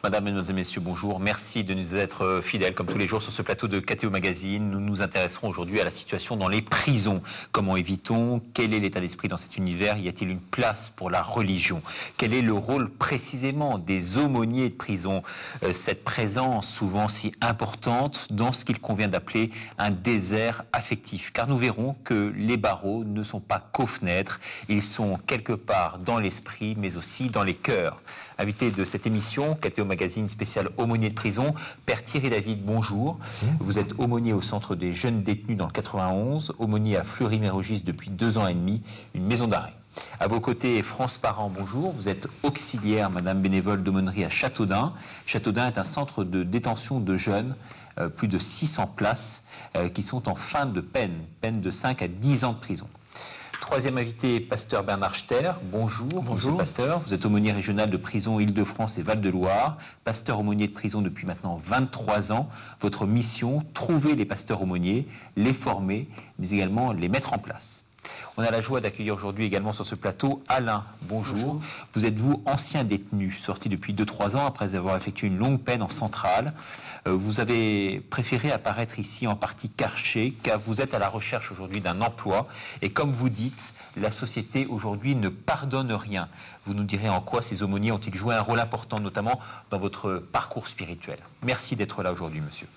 Madame, Mesdames et Messieurs, bonjour. Merci de nous être fidèles comme tous les jours sur ce plateau de KTO Magazine. Nous nous intéresserons aujourd'hui à la situation dans les prisons. Comment évite-t-on? Quel est l'état d'esprit dans cet univers? Y a-t-il une place pour la religion? Quel est le rôle précisément des aumôniers de prison? Cette présence souvent si importante dans ce qu'il convient d'appeler un désert affectif. Car nous verrons que les barreaux ne sont pas qu'aux fenêtres, ils sont quelque part dans l'esprit mais aussi dans les cœurs. Invité de cette émission, KTO Magazine spécial aumônier de prison, Père Thierry David, bonjour. Vous êtes aumônier au centre des jeunes détenus dans le 91, aumônier à Fleury-Mérogis depuis 2 ans et demi, une maison d'arrêt. À vos côtés, France Parent, bonjour. Vous êtes auxiliaire, madame bénévole d'aumônerie à Châteaudun. Châteaudun est un centre de détention de jeunes, plus de 600 places, qui sont en fin de peine de 5 à 10 ans de prison. Troisième invité, pasteur Bernard Ster. Bonjour. Bonjour. Monsieur pasteur. Vous êtes aumônier régional de prison Île-de-France et Val-de-Loire. Pasteur aumônier de prison depuis maintenant 23 ans. Votre mission, trouver les pasteurs aumôniers, les former, mais également les mettre en place. On a la joie d'accueillir aujourd'hui également sur ce plateau Alain. Bonjour. Bonjour. Vous êtes vous ancien détenu, sorti depuis 2-3 ans après avoir effectué une longue peine en centrale. Vous avez préféré apparaître ici en partie caché car vous êtes à la recherche aujourd'hui d'un emploi et comme vous dites, la société aujourd'hui ne pardonne rien. Vous nous direz en quoi ces aumôniers ont-ils joué un rôle important, notamment dans votre parcours spirituel. Merci d'être là aujourd'hui, monsieur.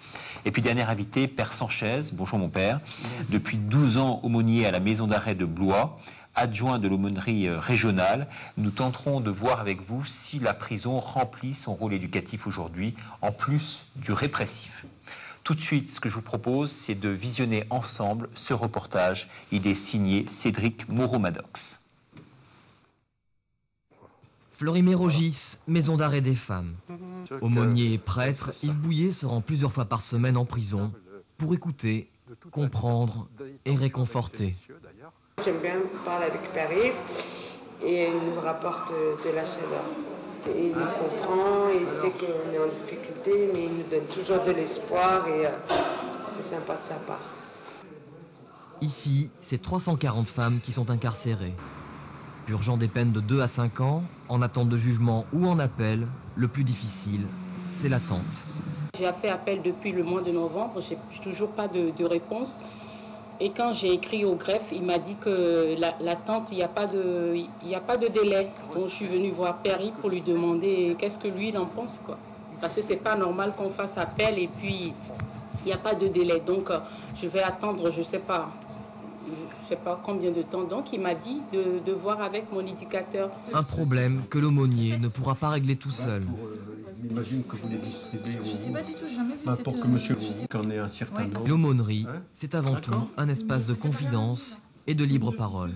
Et puis dernier invité, Père Sanchez. Bonjour mon père. Depuis 12 ans aumônier à la maison d'arrêt de Blois, adjoint de l'aumônerie régionale, nous tenterons de voir avec vous si la prison remplit son rôle éducatif aujourd'hui, en plus du répressif. Tout de suite, ce que je vous propose, c'est de visionner ensemble ce reportage. Il est signé Cédric Moreau-Maddox. Fleury-Mérogis, maison d'arrêt des femmes. Aumônier et prêtre, Yves Bouillet se rend plusieurs fois par semaine en prison pour écouter, comprendre et réconforter. J'aime bien parler avec Père-Yves et il nous rapporte de la chaleur. Et il nous comprend, il sait qu'on est en difficulté, mais il nous donne toujours de l'espoir et c'est sympa de sa part. Ici, c'est 340 femmes qui sont incarcérées. Purgeant des peines de 2 à 5 ans, en attente de jugement ou en appel, le plus difficile, c'est l'attente. J'ai fait appel depuis le mois de novembre, j'ai toujours pas de réponse. Et quand j'ai écrit au greffe, il m'a dit que l'attente, il n'y a pas de délai. Donc je suis venue voir Père-Yves pour lui demander qu'est-ce que lui il en pense, quoi. Parce que c'est pas normal qu'on fasse appel et puis il n'y a pas de délai. Donc je vais attendre, je sais pas combien de temps. Donc il m'a dit de voir avec mon éducateur. Un problème que l'aumônier ne pourra pas régler tout seul. J'imagine que vous les distribuez Je sais pas du tout, j'ai jamais vu pour que monsieur en ait un certain nombre. L'aumônerie, c'est avant tout un espace de confidence et de libre parole.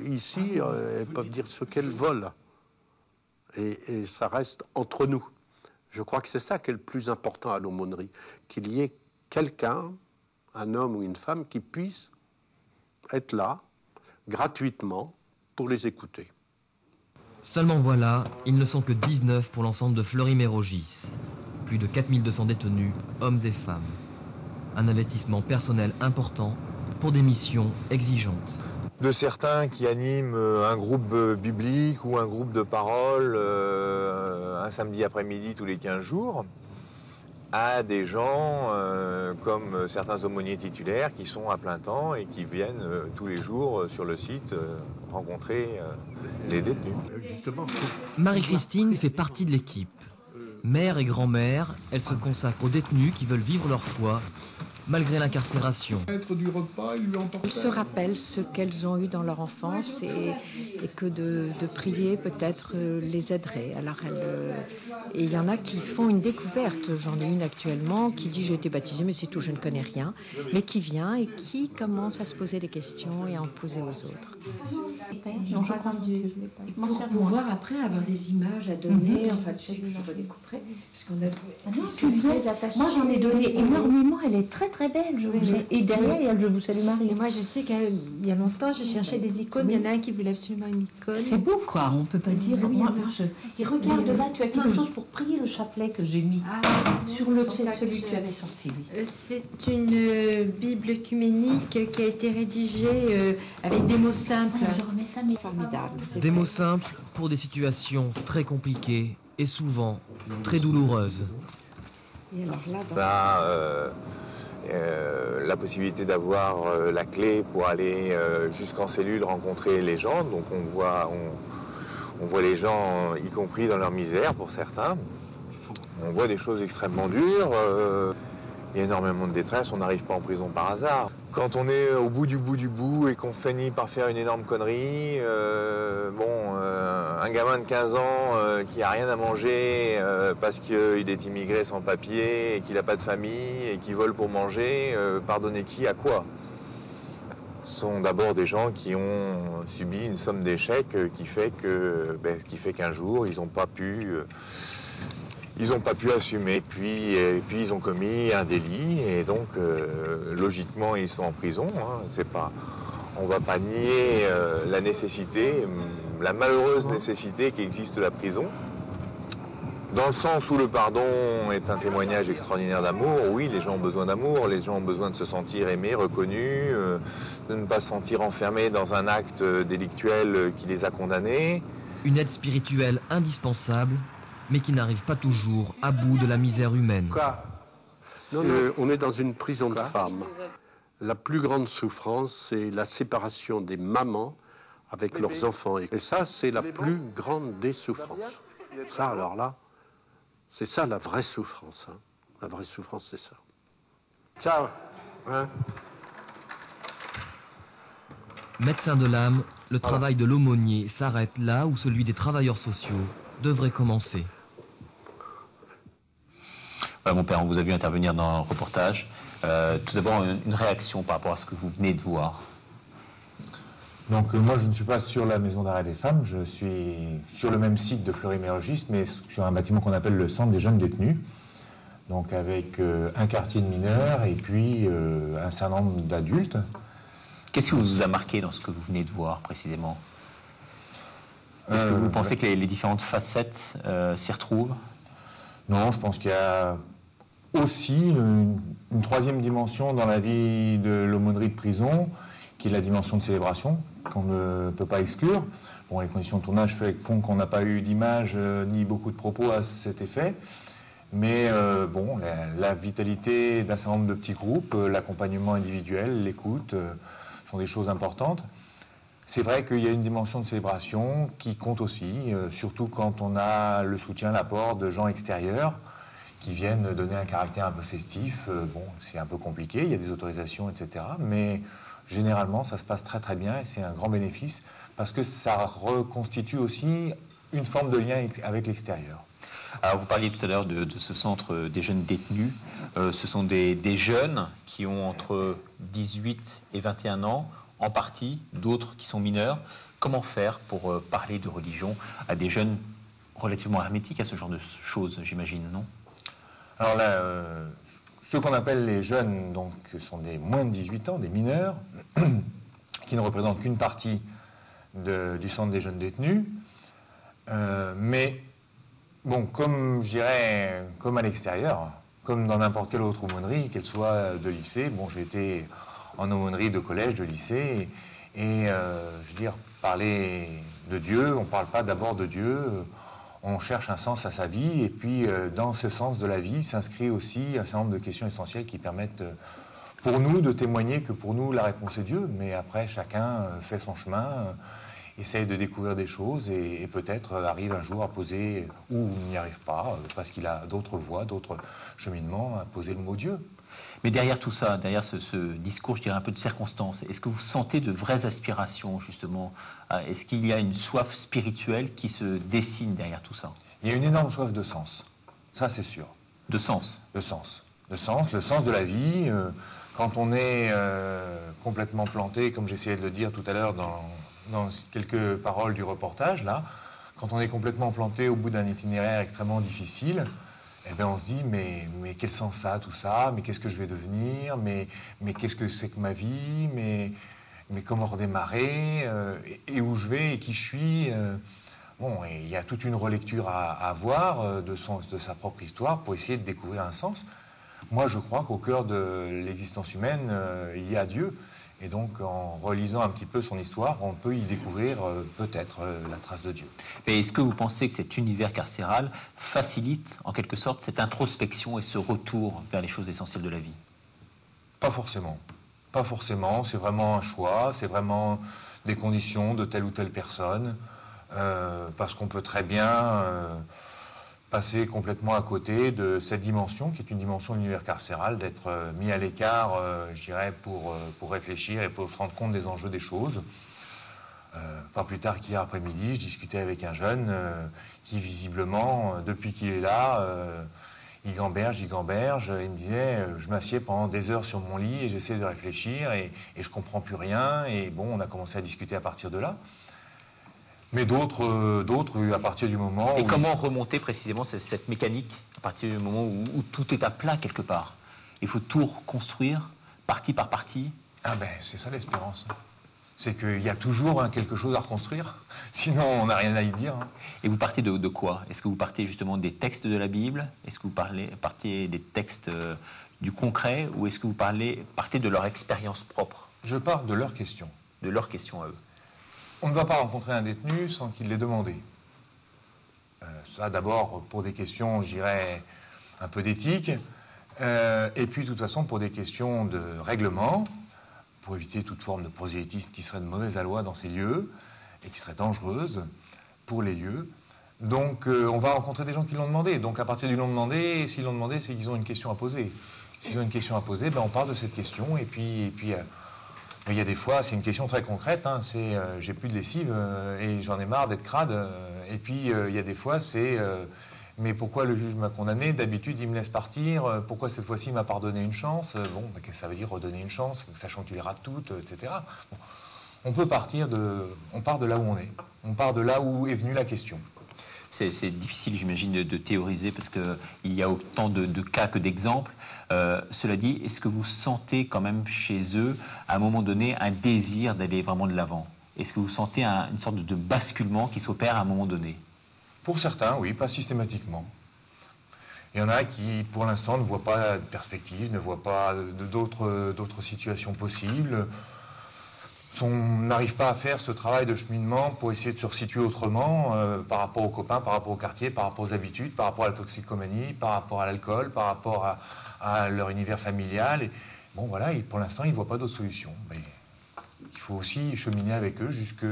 Ici, elles peuvent dire ce qu'elles veulent. Et ça reste entre nous. Je crois que c'est ça qui est le plus important à l'aumônerie. Qu'il y ait quelqu'un, un homme ou une femme, qui puisse être là, gratuitement, pour les écouter. Seulement voilà, ils ne sont que 19 pour l'ensemble de Fleury-Mérogis. Plus de 4200 détenus, hommes et femmes. Un investissement personnel important pour des missions exigeantes. De certains qui animent un groupe biblique ou un groupe de parole un samedi après-midi tous les 15 jours, à des gens comme certains aumôniers titulaires qui sont à plein temps et qui viennent tous les jours sur le site rencontrer les détenus. Marie-Christine fait partie de l'équipe. Mère et grand-mère, elle se consacre aux détenus qui veulent vivre leur foi malgré l'incarcération. Elles se rappellent ce qu'elles ont eu dans leur enfance et que de prier peut-être les aiderait. Alors et il y en a qui font une découverte. J'en ai une actuellement qui dit j'ai été baptisée mais c'est tout, je ne connais rien. Mais qui vient et qui commence à se poser des questions et à en poser aux autres. Pour pouvoir après avoir des images à donner, enfin je redécouperai, parce qu'on a c'est très attaché. Moi j'en ai donné énormément, elle est très très belle. Et derrière il y a le Je vous salue Marie. Et moi je sais qu'il y a longtemps je cherchais des icônes, il y en a un qui voulait absolument une icône. C'est beau quoi, on peut pas dire. Oui, Et regarde là, tu as quelque chose pour prier le chapelet que j'ai mis sur le c'est celui que tu avais sorti. Oui. C'est une Bible œcuménique qui a été rédigée avec des mots simples. Je remets ça mais formidable. Des mots simples pour des situations très compliquées et souvent très douloureuse. Et alors là, la possibilité d'avoir la clé pour aller jusqu'en cellule rencontrer les gens. Donc on voit les gens, y compris dans leur misère pour certains. On voit des choses extrêmement dures. Il y a énormément de détresse, on n'arrive pas en prison par hasard. Quand on est au bout du bout et qu'on finit par faire une énorme connerie, un gamin de 15 ans qui n'a rien à manger parce qu'il est immigré sans papier et qu'il n'a pas de famille et qui vole pour manger, pardonner qui, à quoi? Ce sont d'abord des gens qui ont subi une somme d'échecs qui fait qu'un jour, ils n'ont pas pu assumer, puis ils ont commis un délit, et donc logiquement ils sont en prison. On ne va pas nier la nécessité, la malheureuse nécessité qui existe de la prison. Dans le sens où le pardon est un témoignage extraordinaire d'amour, oui, les gens ont besoin d'amour, les gens ont besoin de se sentir aimés, reconnus, de ne pas se sentir enfermés dans un acte délictuel qui les a condamnés. Une aide spirituelle indispensable, mais qui n'arrive pas toujours à bout de la misère humaine. On est dans une prison de femmes. La plus grande souffrance, c'est la séparation des mamans avec leurs enfants. Et ça, c'est la plus grande des souffrances. Ça, alors là, c'est ça la vraie souffrance. Hein. La vraie souffrance, c'est ça. Ciao. Hein? Médecin de l'âme, le travail de l'aumônier s'arrête là où celui des travailleurs sociaux devrait commencer. Mon père, on vous a vu intervenir dans le reportage. Tout d'abord, une réaction par rapport à ce que vous venez de voir. Donc moi, je ne suis pas sur la maison d'arrêt des femmes, je suis sur le même site de Fleury-Mérogis, mais sur un bâtiment qu'on appelle le centre des jeunes détenus, donc avec un quartier de mineurs et puis un certain nombre d'adultes. Qu'est-ce qui vous a marqué dans ce que vous venez de voir précisément? Est-ce que vous pensez que les différentes facettes s'y retrouvent? Non, je pense qu'il y a aussi une troisième dimension dans la vie de l'aumônerie de prison, qui est la dimension de célébration, qu'on ne peut pas exclure. Bon, les conditions de tournage font qu'on n'a pas eu d'image ni beaucoup de propos à cet effet. Mais la vitalité d'un certain nombre de petits groupes, l'accompagnement individuel, l'écoute, sont des choses importantes. C'est vrai qu'il y a une dimension de célébration qui compte aussi, surtout quand on a le soutien, l'apport de gens extérieurs qui viennent donner un caractère un peu festif. C'est un peu compliqué, il y a des autorisations, etc. Mais généralement, ça se passe très très bien et c'est un grand bénéfice parce que ça reconstitue aussi une forme de lien avec l'extérieur. Alors, vous parliez tout à l'heure de ce centre des jeunes détenus. Ce sont des jeunes qui ont entre 18 et 21 ans, en partie, d'autres qui sont mineurs. Comment faire pour parler de religion à des jeunes relativement hermétiques à ce genre de choses, j'imagine, non? Alors là, ceux qu'on appelle les jeunes, donc, sont des moins de 18 ans, des mineurs, qui ne représentent qu'une partie du centre des jeunes détenus. Mais, bon, comme je dirais, comme à l'extérieur, comme dans n'importe quelle autre aumônerie, qu'elle soit de lycée, bon, j'ai été en aumônerie de collège, de lycée, et je veux dire, parler de Dieu, on ne parle pas d'abord de Dieu, on cherche un sens à sa vie, et puis dans ce sens de la vie s'inscrit aussi un certain nombre de questions essentielles qui permettent pour nous de témoigner que pour nous la réponse est Dieu, mais après chacun fait son chemin, essaye de découvrir des choses et peut-être arrive un jour à poser, ou n'y arrive pas, parce qu'il a d'autres voies, d'autres cheminements, à poser le mot Dieu. Mais derrière tout ça, derrière ce discours, je dirais un peu de circonstance, est-ce que vous sentez de vraies aspirations, justement? Est-ce qu'il y a une soif spirituelle qui se dessine derrière tout ça? Il y a une énorme soif de sens, ça c'est sûr. De sens? De sens. Le sens de la vie. Quand on est complètement planté, comme j'essayais de le dire tout à l'heure dans quelques paroles du reportage, là, quand on est complètement planté au bout d'un itinéraire extrêmement difficile, eh bien on se dit, mais quel sens ça a tout ça? Mais qu'est-ce que je vais devenir? Mais qu'est-ce que c'est que ma vie? Mais comment redémarrer? Et où je vais? Et qui je suis? Bon, et il y a toute une relecture à avoir de sa propre histoire pour essayer de découvrir un sens. Moi, je crois qu'au cœur de l'existence humaine, il y a Dieu. Et donc, en relisant un petit peu son histoire, on peut y découvrir peut-être la trace de Dieu. Mais est-ce que vous pensez que cet univers carcéral facilite, en quelque sorte, cette introspection et ce retour vers les choses essentielles de la vie? Pas forcément. Pas forcément. C'est vraiment un choix. C'est vraiment des conditions de telle ou telle personne. Parce qu'on peut très bien passer complètement à côté de cette dimension, qui est une dimension de l'univers carcéral, d'être mis à l'écart, je dirais, pour réfléchir et pour se rendre compte des enjeux des choses. Pas plus tard qu'hier après-midi, je discutais avec un jeune qui, visiblement, depuis qu'il est là, il gamberge. Il me disait, je m'assieds pendant des heures sur mon lit et j'essaie de réfléchir et je comprends plus rien. Et bon, on a commencé à discuter à partir de là. Mais d'autres, à partir du moment où... Et comment ils... remonter précisément cette mécanique, à partir du moment où tout est à plat quelque part? Il faut tout reconstruire, partie par partie. Ah ben, c'est ça l'espérance. C'est qu'il y a toujours quelque chose à reconstruire, sinon on n'a rien à y dire. Et vous partez de quoi? Est-ce que vous partez justement des textes de la Bible? Est-ce que vous partez des textes du concret? Ou est-ce que vous partez de leur expérience propre? Je pars de leurs questions. De leurs questions à eux. On ne va pas rencontrer un détenu sans qu'il l'ait demandé. Ça d'abord pour des questions, je dirais, un peu d'éthique, et puis de toute façon pour des questions de règlement, pour éviter toute forme de prosélytisme qui serait de mauvaise aloi dans ces lieux, et qui serait dangereuse pour les lieux. Donc on va rencontrer des gens qui l'ont demandé. Donc à partir du l'ont demandé, s'ils l'ont demandé, c'est qu'ils ont une question à poser. S'ils ont une question à poser, ben, on part de cette question, et puis il y a des fois, c'est une question très concrète, hein, c'est j'ai plus de lessive et j'en ai marre d'être crade. Et puis il y a des fois, c'est mais pourquoi le juge m'a condamné? D'habitude, il me laisse partir. Pourquoi cette fois-ci, il m'a pas redonné une chance? Bon, qu'est-ce que ça veut dire redonner une chance, sachant que tu les rates toutes, etc. Bon, on part de là où on est. On part de là où est venue la question. C'est difficile, j'imagine, de théoriser parce qu'il y a autant de cas que d'exemples. Cela dit, est-ce que vous sentez quand même chez eux, à un moment donné, un désir d'aller vraiment de l'avant? Est-ce que vous sentez une sorte de basculement qui s'opère à un moment donné? Pour certains, oui, pas systématiquement. Il y en a qui, pour l'instant, ne voient pas de perspective, ne voient pas d'autres situations possibles. On n'arrive pas à faire ce travail de cheminement pour essayer de se resituer autrement par rapport aux copains, par rapport au quartier, par rapport aux habitudes, par rapport à la toxicomanie, par rapport à l'alcool, par rapport à leur univers familial. Et, bon, voilà, pour l'instant, ils ne voient pas d'autre solution. Mais il faut aussi cheminer avec eux jusqu'où,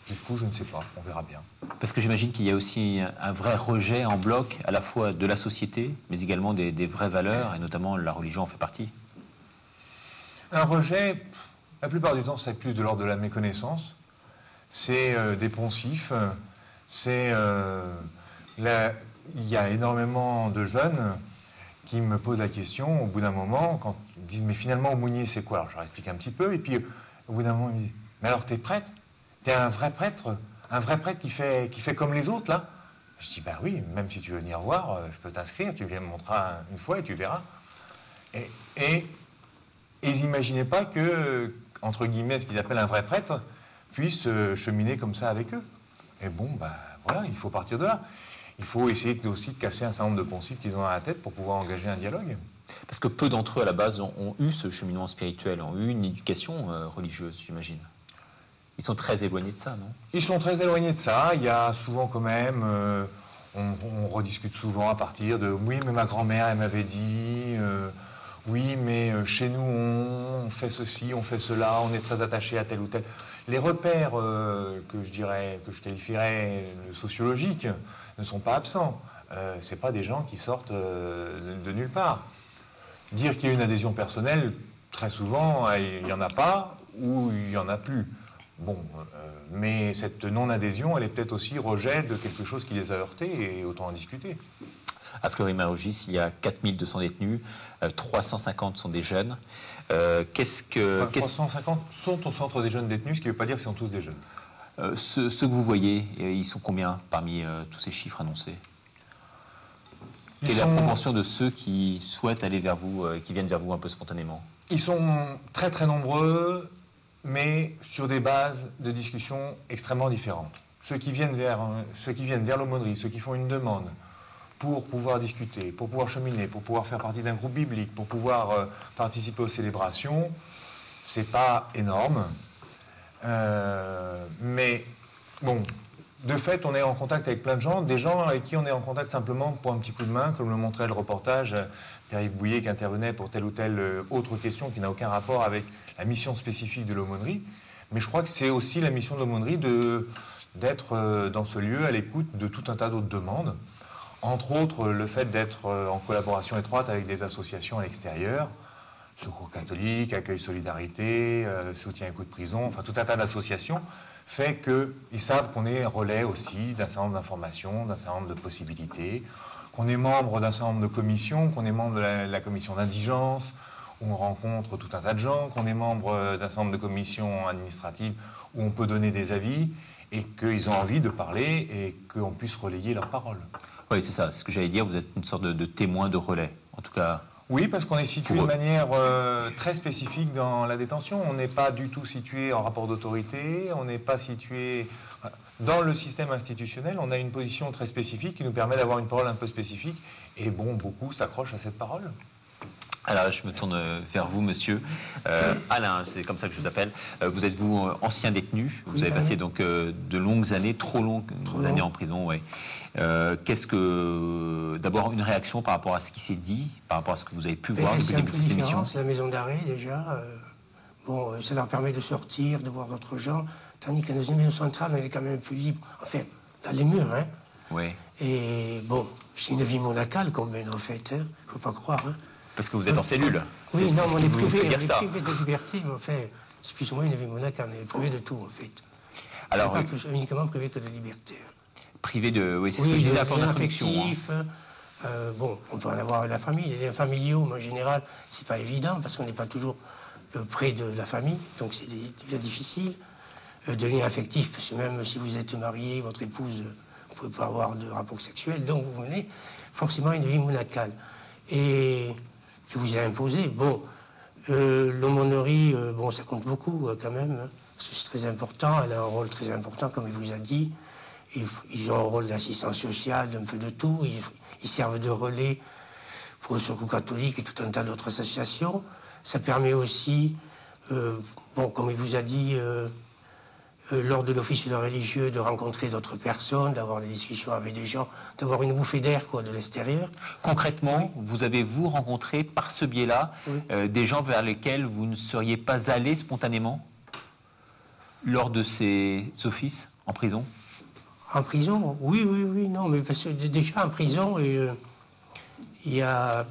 je ne sais pas, on verra bien. Parce que j'imagine qu'il y a aussi un vrai rejet en bloc, à la fois de la société, mais également des vraies valeurs, et notamment la religion en fait partie. Un rejet... La plupart du temps, c'est plus de l'ordre de la méconnaissance. C'est des poncifs. Il y a énormément de jeunes qui me posent la question, au bout d'un moment, quand ils me disent « Mais finalement, aumônier, c'est quoi ?» Alors, je leur explique un petit peu. Et puis, au bout d'un moment, ils me disent « Mais alors, t'es prêtre? T'es un vrai prêtre qui fait comme les autres, là ?» Je dis « Ben oui, même si tu veux venir voir, je peux t'inscrire. Tu viens me montrer une fois et tu verras. » Et ils n'imaginaient pas que, entre guillemets, ce qu'ils appellent un vrai prêtre, puisse cheminer comme ça avec eux. Et bon, ben voilà, il faut partir de là. Il faut essayer aussi de casser un certain nombre de poncifs qu'ils ont à la tête pour pouvoir engager un dialogue. Parce que peu d'entre eux, à la base, ont eu ce cheminement spirituel, ont eu une éducation religieuse, j'imagine. Ils sont très éloignés de ça, non? Ils sont très éloignés de ça. Il y a souvent quand même... on rediscute souvent à partir de « Oui, mais ma grand-mère, elle m'avait dit... oui, mais chez nous, on fait ceci, on fait cela, on est très attaché à tel ou tel. » Les repères que je qualifierais sociologiques ne sont pas absents. Ce pas des gens qui sortent de nulle part. Dire qu'il y a une adhésion personnelle, très souvent, il n'y en a pas ou il n'y en a plus. Bon, mais cette non-adhésion, elle est peut-être aussi rejet de quelque chose qui les a heurtés et autant en discuter. À Fleury-Mérogis, il y a 4200 détenus, 350 sont des jeunes. 350 sont au centre des jeunes détenus, ce qui ne veut pas dire qu'ils sont tous des jeunes. Ceux que vous voyez, ils sont combien parmi tous ces chiffres annoncés? Quelle est la proportion de ceux qui souhaitent aller vers vous, qui viennent vers vous un peu spontanément? Ils sont très très nombreux, mais sur des bases de discussion extrêmement différentes. Ceux qui viennent vers l'aumônerie, ceux qui font une demande, pour pouvoir discuter, pour pouvoir cheminer, pour pouvoir faire partie d'un groupe biblique, pour pouvoir participer aux célébrations, c'est pas énorme. Mais bon, de fait, on est en contact avec plein de gens, des gens avec qui on est en contact simplement pour un petit coup de main, comme le montrait le reportage, Pierre-Yves Bouillet qui intervenait pour telle ou telle autre question qui n'a aucun rapport avec la mission spécifique de l'aumônerie. Mais je crois que c'est aussi la mission de l'aumônerie d'être dans ce lieu à l'écoute de tout un tas d'autres demandes. Entre autres, le fait d'être en collaboration étroite avec des associations à l'extérieur, Secours catholique, Accueil Solidarité, Soutien et Coup de prison, enfin tout un tas d'associations, fait qu'ils savent qu'on est relais aussi d'un certain nombre d'informations, d'un certain nombre de possibilités, qu'on est membre d'un certain nombre de commissions, qu'on est membre de la commission d'indigence, où on rencontre tout un tas de gens, qu'on est membre d'un certain nombre de commissions administratives où on peut donner des avis, et qu'ils ont envie de parler et qu'on puisse relayer leurs paroles. Oui, c'est ça, c'est ce que j'allais dire, vous êtes une sorte de témoin de relais, en tout cas. Oui, parce qu'on est situé de manière très spécifique dans la détention. On n'est pas du tout situé en rapport d'autorité, on n'est pas situé... Dans le système institutionnel, on a une position très spécifique qui nous permet d'avoir une parole un peu spécifique. Et bon, beaucoup s'accrochent à cette parole. Alors, je me tourne vers vous, monsieur. Alain, c'est comme ça que je vous appelle. Vous êtes, vous, ancien détenu. Vous avez passé donc de longues années, trop longues années en prison, oui. Qu'est-ce que... D'abord, une réaction par rapport à ce qui s'est dit, par rapport à ce que vous avez pu voir depuis le début de cette émission. C'est la maison d'arrêt, déjà. Bon, ça leur permet de sortir, de voir d'autres gens. Tandis que dans une maison centrale, on est quand même plus libre. Enfin, dans les murs, hein. Oui. Et bon, c'est une vie monacale qu'on mène, en fait. Hein. Faut pas croire, hein. Parce que vous êtes en cellule. Oui, non, mais on est privé de liberté, mais enfin, c'est plus ou moins une vie monacale. On est privé de tout, en fait. Alors, pas uniquement privé que de liberté. Privé de... Oui, c'est ce que je disais à l'introduction. Bon, on peut en avoir avec la famille. Les liens familiaux, mais en général, c'est pas évident, parce qu'on n'est pas toujours près de la famille, donc c'est déjà difficile. De liens affectifs, parce que même si vous êtes marié, votre épouse, vous pouvez pas avoir de rapport sexuel, donc vous menez forcément une vie monacale. Et qui vous est imposé. Bon, l'aumônerie, bon, ça compte beaucoup quand même, hein, parce que c'est très important, elle a un rôle très important, comme il vous a dit. Ils ont un rôle d'assistance sociale, d'un peu de tout. Ils servent de relais pour le Secours catholique et tout un tas d'autres associations. Ça permet aussi, bon, comme il vous a dit, lors de l'office de religieux, de rencontrer d'autres personnes, d'avoir des discussions avec des gens, d'avoir une bouffée d'air, quoi, de l'extérieur. Concrètement, vous avez-vous rencontré par ce biais-là des gens vers lesquels vous ne seriez pas allé spontanément lors de ces offices en prison? En prison? Oui, non, mais parce que déjà en prison, il y a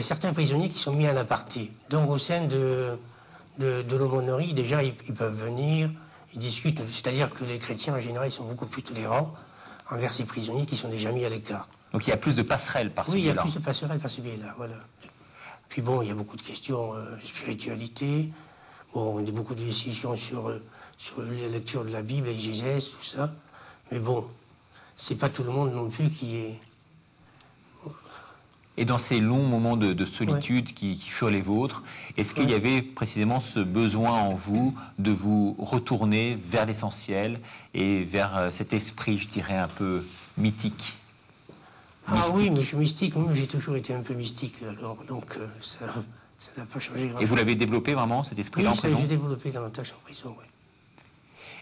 certains prisonniers qui sont mis en aparté. Donc au sein de l'aumônerie, déjà, ils peuvent venir, ils discutent. C'est-à-dire que les chrétiens, en général, ils sont beaucoup plus tolérants envers ces prisonniers qui sont déjà mis à l'écart. Donc il y a plus de passerelles par ce biais-là. Oui, il y a plus de passerelles par ce biais-là, voilà. Puis bon, il y a beaucoup de questions de spiritualité. Bon, on a beaucoup de discussions sur la lecture de la Bible, l'exégèse, tout ça. Mais bon, c'est pas tout le monde non plus qui est... Et dans ces longs moments de solitude qui furent les vôtres, est-ce qu'il y avait précisément ce besoin en vous de vous retourner vers l'essentiel et vers cet esprit, je dirais, un peu mystique? Oui, mais je suis mystique. Moi, j'ai toujours été un peu mystique, alors, donc ça n'a pas changé grand-chose. Et vous l'avez développé vraiment, cet esprit-là, en prison? Oui, j'ai développé davantage en prison, oui.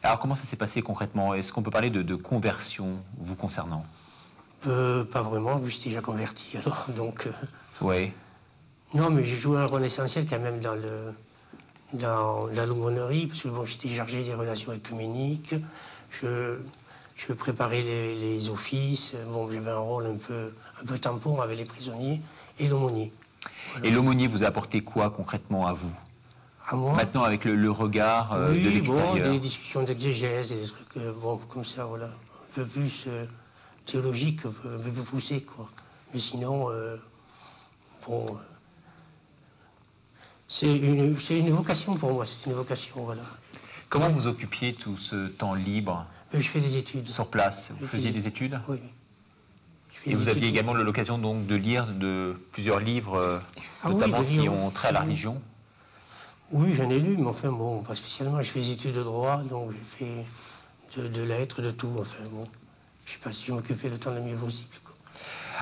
Alors, comment ça s'est passé concrètement? Est-ce qu'on peut parler de conversion vous concernant? Pas vraiment, je suis déjà converti, alors, donc... Oui. Non, mais j'ai joué un rôle essentiel quand même dans la l'aumônerie, parce que bon, j'étais chargé des relations œcuméniques, je préparais les offices, bon, j'avais un rôle un peu tampon avec les prisonniers et l'aumônier. Voilà. Et l'aumônier vous a apporté quoi concrètement à vous? À moi? Maintenant, avec le regard de l'extérieur. Oui, bon, des discussions d'exégèse, des trucs, bon, comme ça, voilà, un peu plus... théologique, un peu poussé, quoi. Mais sinon, bon, c'est une vocation pour moi, c'est une vocation, voilà. Comment vous occupiez tout ce temps libre? Je fais des études. Sur place, vous faisiez des études? Oui. Et vous aviez également l'occasion donc de lire plusieurs livres, notamment qui ont trait à la religion? Oui, j'en ai lu, mais enfin, bon, pas spécialement. Je fais des études de droit, donc j'ai fait de lettres, de tout, enfin, bon. Je ne sais pas si je m'occupais le temps le mieux possible. Quoi.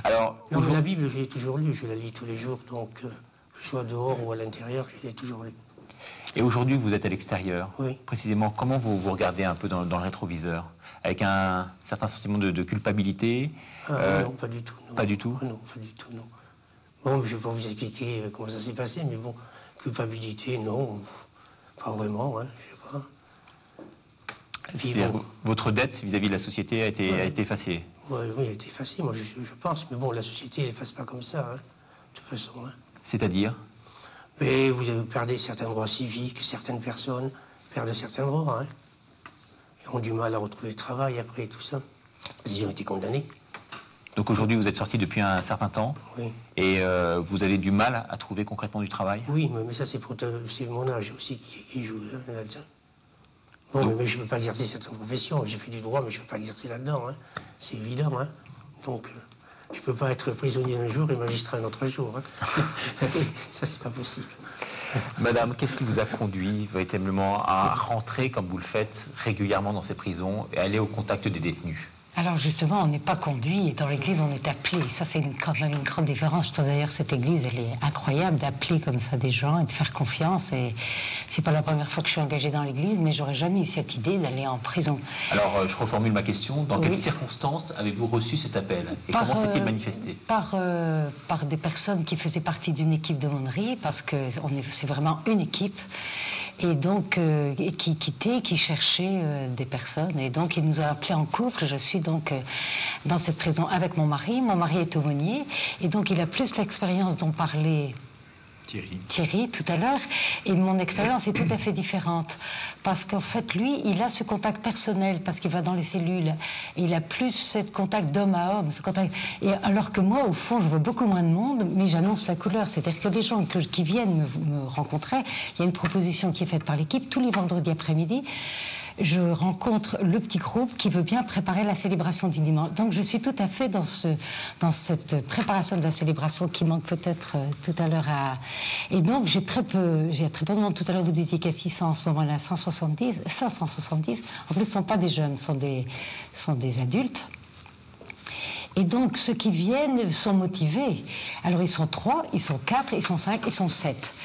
Alors, non, mais la Bible, je l'ai toujours lue, je la lis tous les jours, donc que je sois dehors ou à l'intérieur, je l'ai toujours lue. Et aujourd'hui, vous êtes à l'extérieur. Oui. Précisément, comment vous regardez un peu dans le rétroviseur? Avec un certain sentiment de culpabilité? Non, pas du tout. Non. Pas du tout? Non, pas du tout, non. Bon, je ne vais pas vous expliquer comment ça s'est passé, mais bon, culpabilité, non, pas vraiment, hein, je sais pas. Bon. Votre dette vis-à-vis de la société a été effacée? Oui, elle a été effacée, moi je pense, mais bon, la société ne l'efface pas comme ça, hein, de toute façon. Hein. C'est-à-dire? Mais vous avez perdu certains droits civiques, certaines personnes perdent certains droits, hein. Ils ont du mal à retrouver le travail après, tout ça. Ils ont été condamnés. Donc aujourd'hui, vous êtes sorti depuis un certain temps. Oui. Et vous avez du mal à trouver concrètement du travail? Oui, mais ça, c'est mon âge aussi qui joue là-dedans. Bon, mais je ne peux pas exercer certaines professions. J'ai fait du droit, mais je ne peux pas exercer là-dedans. Hein. C'est évident. Hein. Donc, je ne peux pas être prisonnier un jour et magistrat un autre jour. Hein. Ça, c'est pas possible. Madame, qu'est-ce qui vous a conduit véritablement à rentrer, comme vous le faites, régulièrement dans ces prisons et aller au contact des détenus? Alors justement, on n'est pas conduit et dans l'église, on est appelé. Ça, c'est quand même une grande différence. Je trouve d'ailleurs cette église, elle est incroyable d'appeler comme ça des gens et de faire confiance. Et c'est pas la première fois que je suis engagée dans l'église, mais j'aurais jamais eu cette idée d'aller en prison. Alors, je reformule ma question. Dans quelles circonstances avez-vous reçu cet appel? Et comment s'est-il manifesté? Par des personnes qui faisaient partie d'une équipe d'aumônerie, parce que c'est vraiment une équipe. Et donc, qui cherchait des personnes. Et donc, il nous a appelés en couple. Je suis donc dans cette prison avec mon mari. Mon mari est aumônier. Et donc, il a plus l'expérience dont parlait Thierry tout à l'heure. Et mon expérience est tout à fait différente. Parce qu'en fait, lui, il a ce contact personnel, parce qu'il va dans les cellules. Et il a plus ce contact d'homme à homme. Et alors que moi, au fond, je vois beaucoup moins de monde, mais j'annonce la couleur. C'est-à-dire que les gens qui viennent me rencontrer, il y a une proposition qui est faite par l'équipe tous les vendredis après-midi. Je rencontre le petit groupe qui veut bien préparer la célébration du dimanche. Donc je suis tout à fait dans cette préparation de la célébration qui manque peut-être tout à l'heure à... Et donc j'ai très peu de monde. Tout à l'heure vous disiez qu'il y a 600, en ce moment-là 570. En plus ce ne sont pas des jeunes, ce sont des adultes. Et donc, ceux qui viennent sont motivés. Alors, ils sont 3, ils sont 4, ils sont 5, ils sont 7.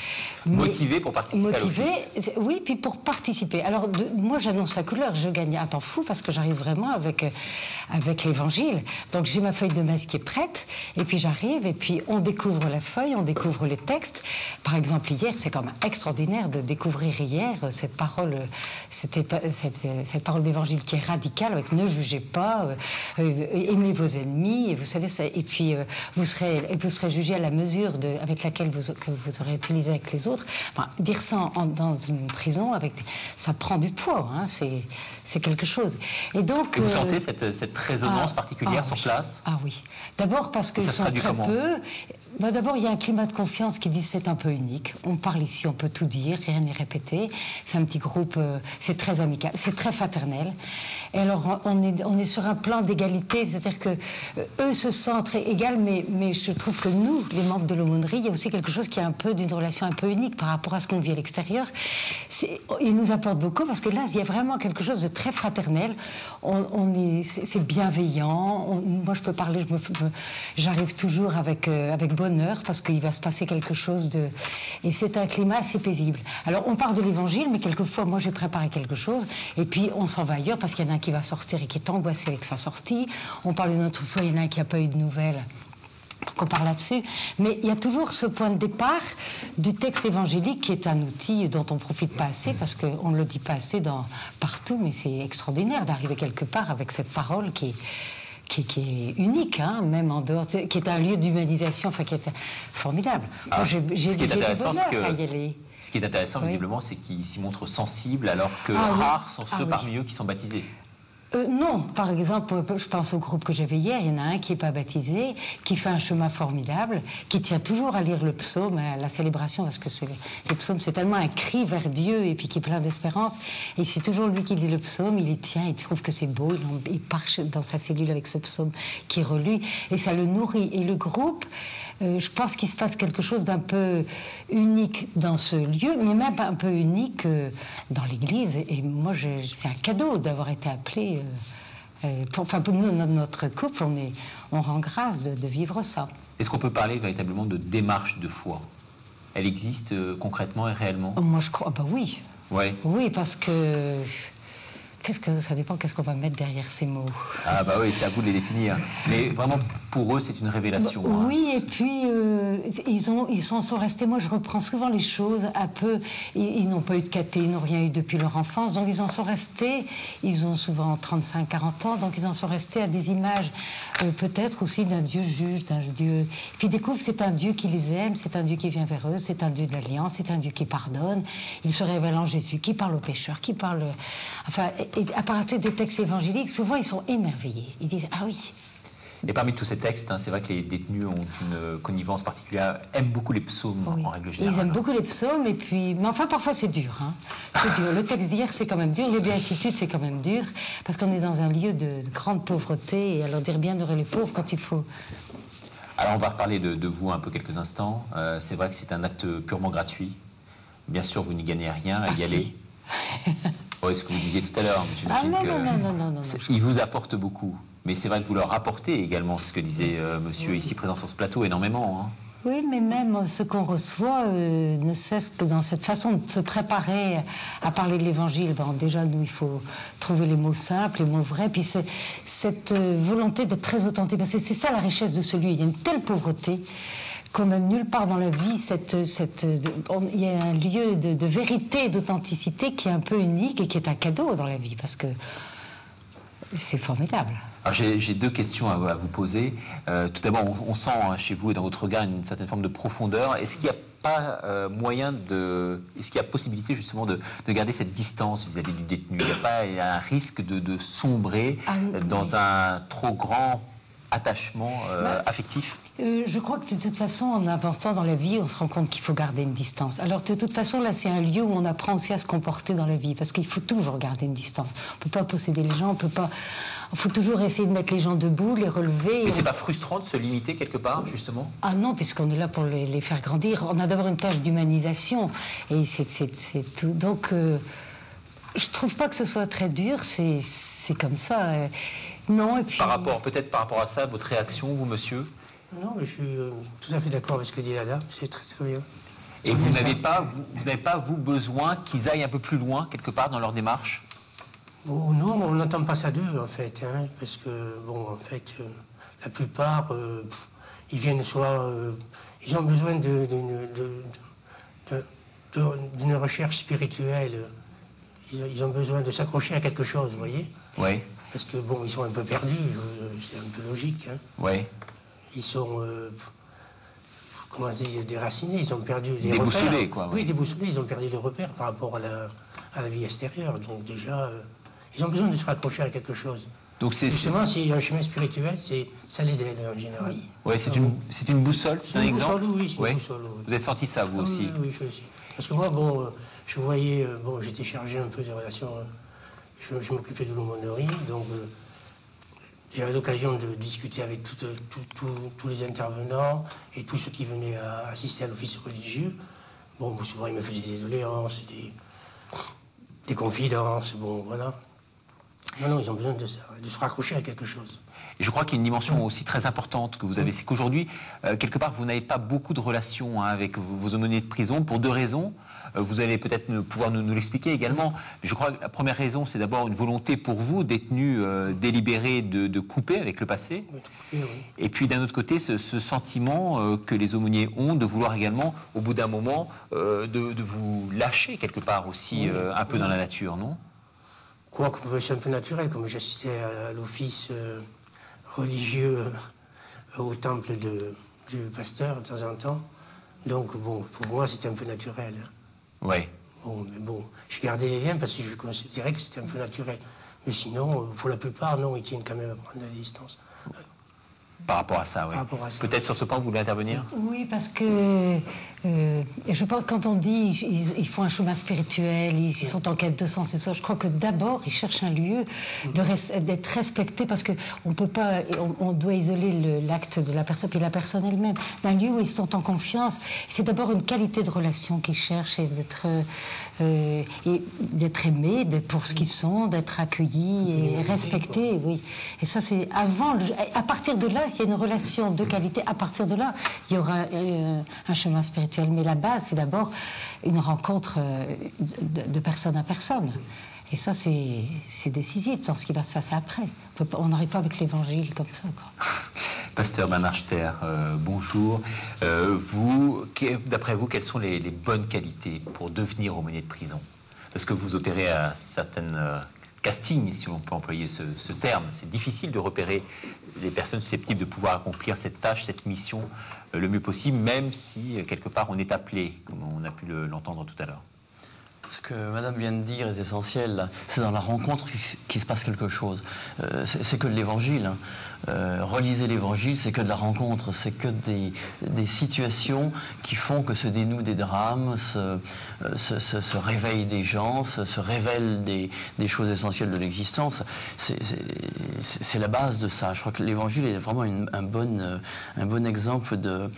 Motivés pour participer à l'office. Oui, puis pour participer. Alors, moi, j'annonce la couleur. Je gagne un temps fou parce que j'arrive vraiment avec l'évangile. Donc, j'ai ma feuille de messe qui est prête. Et puis, j'arrive et puis on découvre la feuille, on découvre les textes. Par exemple, hier, c'est quand même extraordinaire de découvrir hier cette parole d'évangile qui est radicale, avec ne jugez pas, aimez vos ennemis, et vous savez ça. Et puis, vous serez jugé à la mesure avec laquelle que vous aurez utilisé avec les autres. Enfin, dire ça dans une prison, ça prend du poids, hein, c'est quelque chose. Et donc, vous sentez cette résonance particulière sur place? Ah oui. D'abord parce qu'ils sont très peu. D'abord, il y a un climat de confiance qui dit c'est un peu unique. On parle ici, on peut tout dire, rien n'est répété. C'est un petit groupe, c'est très amical, c'est très fraternel. Et alors, on est sur un plan d'égalité, c'est-à-dire que eux se sentent égales, mais je trouve que nous, les membres de l'aumônerie, il y a aussi quelque chose qui est un peu d'une relation un peu unique par rapport à ce qu'on vit à l'extérieur. Ils nous apportent beaucoup parce que là, il y a vraiment quelque chose de très fraternel. C'est bienveillant. Moi, je peux parler, j'arrive toujours avec bonheur parce qu'il va se passer quelque chose de... Et c'est un climat assez paisible. Alors, on part de l'évangile, mais quelquefois, moi, j'ai préparé quelque chose et puis on s'en va ailleurs parce qu'il y en a un qui va sortir et qui est angoissé avec sa sortie. On parle une autre fois, il y en a un qui n'a pas eu de nouvelles. Donc on parle là-dessus. Mais il y a toujours ce point de départ du texte évangélique qui est un outil dont on ne profite pas assez parce qu'on ne le dit pas assez partout, mais c'est extraordinaire d'arriver quelque part avec cette parole qui est unique, hein, même en dehors, qui est un lieu d'humanisation, enfin qui est formidable. Moi, j'ai du bonheur à y aller. Ce qui est intéressant, visiblement, c'est qu'ils s'y montrent sensibles, alors que rares sont ceux parmi eux qui sont baptisés. Non, par exemple, je pense au groupe que j'avais hier, il y en a un qui n'est pas baptisé, qui fait un chemin formidable, qui tient toujours à lire le psaume, à la célébration, parce que le psaume, c'est tellement un cri vers Dieu, et puis qui est plein d'espérance, et c'est toujours lui qui lit le psaume, il y tient, il trouve que c'est beau, il part dans sa cellule avec ce psaume qui relit, et ça le nourrit. Et le groupe, je pense qu'il se passe quelque chose d'un peu unique dans ce lieu, mais même un peu unique dans l'Église. Et moi, c'est un cadeau d'avoir été appelé. Pour nous, notre couple, on rend grâce de vivre ça. Est-ce qu'on peut parler véritablement de démarche de foi? Elle existe concrètement et réellement? Moi, je crois... Ah bah oui. Ouais. Oui, parce que... ça dépend qu'est-ce qu'on va mettre derrière ces mots. Ah bah oui, c'est à vous de les définir. Mais vraiment, pour eux, c'est une révélation. Oui, et puis ils s'en sont restés. Moi, je reprends souvent les choses un peu. Ils n'ont pas eu de caté, ils n'ont rien eu depuis leur enfance, donc ils en sont restés. Ils ont souvent 35-40 ans, donc ils en sont restés à des images, peut-être aussi d'un Dieu juge, d'un Dieu. Puis ils découvrent c'est un Dieu qui les aime, c'est un Dieu qui vient vers eux, c'est un Dieu de l'alliance, c'est un Dieu qui pardonne. Il se révèle en Jésus, qui parle aux pécheurs, qui parle. Enfin. Et à partir des textes évangéliques, souvent ils sont émerveillés. Ils disent ah oui. Et parmi tous ces textes, c'est vrai que les détenus ont une connivence particulière, aiment beaucoup les psaumes en règle générale. Ils aiment beaucoup les psaumes, et puis, mais enfin parfois c'est dur. C'est dur. Le texte d'hier c'est quand même dur, les béatitudes c'est quand même dur, parce qu'on est dans un lieu de grande pauvreté, et alors dire bienheureux les pauvres quand il faut. Alors on va reparler de vous un peu quelques instants. C'est vrai que c'est un acte purement gratuit. Bien sûr, vous n'y gagnez rien à y aller. Oui, ce que vous disiez tout à l'heure, non. Il vous apporte beaucoup, mais c'est vrai que vous leur apportez également, ce que disait monsieur ici présent sur ce plateau, énormément. Oui, mais même ce qu'on reçoit ne cesse que dans cette façon de se préparer à parler de l'Évangile. Bon, déjà, nous, il faut trouver les mots simples, les mots vrais, puis cette volonté d'être très authentique. C'est ça la richesse de ce lieu. Il y a une telle pauvreté qu'on n'a nulle part dans la vie. Il y a un lieu de vérité et d'authenticité qui est un peu unique et qui est un cadeau dans la vie, parce que c'est formidable. Alors j'ai deux questions à vous poser. Tout d'abord, on sent chez vous et dans votre regard une certaine forme de profondeur. Est-ce qu'il n'y a pas est-ce qu'il y a possibilité justement de garder cette distance vis-à-vis du détenu? Il n'y a pas un risque de sombrer dans un trop grand attachement affectif? Je crois que de toute façon, en avançant dans la vie, on se rend compte qu'il faut garder une distance. Alors de toute façon, là, c'est un lieu où on apprend aussi à se comporter dans la vie, parce qu'il faut toujours garder une distance. On ne peut pas posséder les gens, il faut toujours essayer de mettre les gens debout, les relever. Mais c'est pas frustrant de se limiter quelque part, justement? Ah non, puisqu'on est là pour les faire grandir. On a d'abord une tâche d'humanisation, et c'est tout. Donc, je trouve pas que ce soit très dur, c'est comme ça. Non, et puis... Peut-être par rapport à ça, votre réaction, vous, monsieur? Non, mais je suis tout à fait d'accord avec ce que dit la dame, c'est très très bien. Et vous n'avez pas, vous, besoin qu'ils aillent un peu plus loin, quelque part, dans leur démarche? Oh, non, on n'entend pas ça d'eux, en fait, parce que, bon, en fait, la plupart, ils viennent soit... ils ont besoin d'une recherche spirituelle, ils ont besoin de s'accrocher à quelque chose, vous voyez? Oui. Parce que, bon, ils sont un peu perdus, c'est un peu logique, Oui. Ils sont, comment dire, déracinés, ils ont perdu des repères. Déboussolés, quoi. Oui, déboussolés, ils ont perdu des repères par rapport à la vie extérieure. Donc déjà, ils ont besoin de se raccrocher à quelque chose. Donc justement, s'il y a un chemin spirituel, ça les aide en général. Oui, c'est une boussole, c'est un exemple. Oui, c'est une boussole. Oui. Vous avez senti ça, vous aussi? Oui, je le sais. Parce que moi, bon, je voyais, bon, j'étais chargé un peu des relations, je m'occupais de l'aumônerie, donc... J'avais l'occasion de discuter avec tous les intervenants et tous ceux qui venaient assister à l'office religieux. Bon, souvent, ils me faisaient des doléances, des confidences, bon, voilà. Non, ils ont besoin de ça, de se raccrocher à quelque chose. Et je crois qu'il y a une dimension aussi très importante que vous avez, c'est qu'aujourd'hui, quelque part, vous n'avez pas beaucoup de relations avec vos aumôniers de prison pour deux raisons. Vous allez peut-être pouvoir nous l'expliquer également. Je crois que la première raison, c'est d'abord une volonté pour vous, détenus délibérés, de couper avec le passé. Oui. Et puis d'un autre côté, ce sentiment que les aumôniers ont de vouloir également, au bout d'un moment, de vous lâcher quelque part aussi, un peu dans la nature, non? Quoique c'est un peu naturel, comme j'assistais à l'office religieux au temple du pasteur de temps en temps. Donc bon, pour moi, c'était un peu naturel. Oui. Bon, mais bon, je gardais les liens parce que je considérais que c'était un peu naturel. Mais sinon, pour la plupart, non, ils tiennent quand même à prendre la distance. Par rapport à ça, oui. Peut-être sur ce point, vous voulez intervenir? Oui, parce que je pense que quand on dit ils font un chemin spirituel, ils sont en quête de sens et ça, je crois que d'abord, ils cherchent un lieu d'être respecté parce qu'on peut pas, on doit isoler l'acte de la personne et la personne elle-même d'un lieu où ils sont en confiance. C'est d'abord une qualité de relation qu'ils cherchent et d'être aimés, d'être pour ce qu'ils sont, d'être accueillis et respectés, oui. Et ça, c'est avant, à partir de là, ça, s'il y a une relation de qualité, à partir de là, il y aura un chemin spirituel. Mais la base, c'est d'abord une rencontre de personne à personne. Et ça, c'est décisif dans ce qui va se passer après. On n'arrive pas avec l'évangile comme ça, quoi. Pasteur Bernard Ster, bonjour. D'après vous, quelles sont les bonnes qualités pour devenir aumônier de prison? Parce que vous opérez à certaines castings, si on peut employer ce terme. C'est difficile de repérer les personnes susceptibles de pouvoir accomplir cette tâche, cette mission le mieux possible, même si quelque part on est appelé, comme on a pu l'entendre tout à l'heure. Ce que Madame vient de dire est essentiel. C'est dans la rencontre qu'il se passe quelque chose. C'est que de l'évangile. Hein. Relisez l'évangile, c'est que de la rencontre. C'est que des situations qui font que se dénouent des drames, se réveillent des gens, se révèlent des choses essentielles de l'existence. C'est la base de ça. Je crois que l'évangile est vraiment un bon exemple de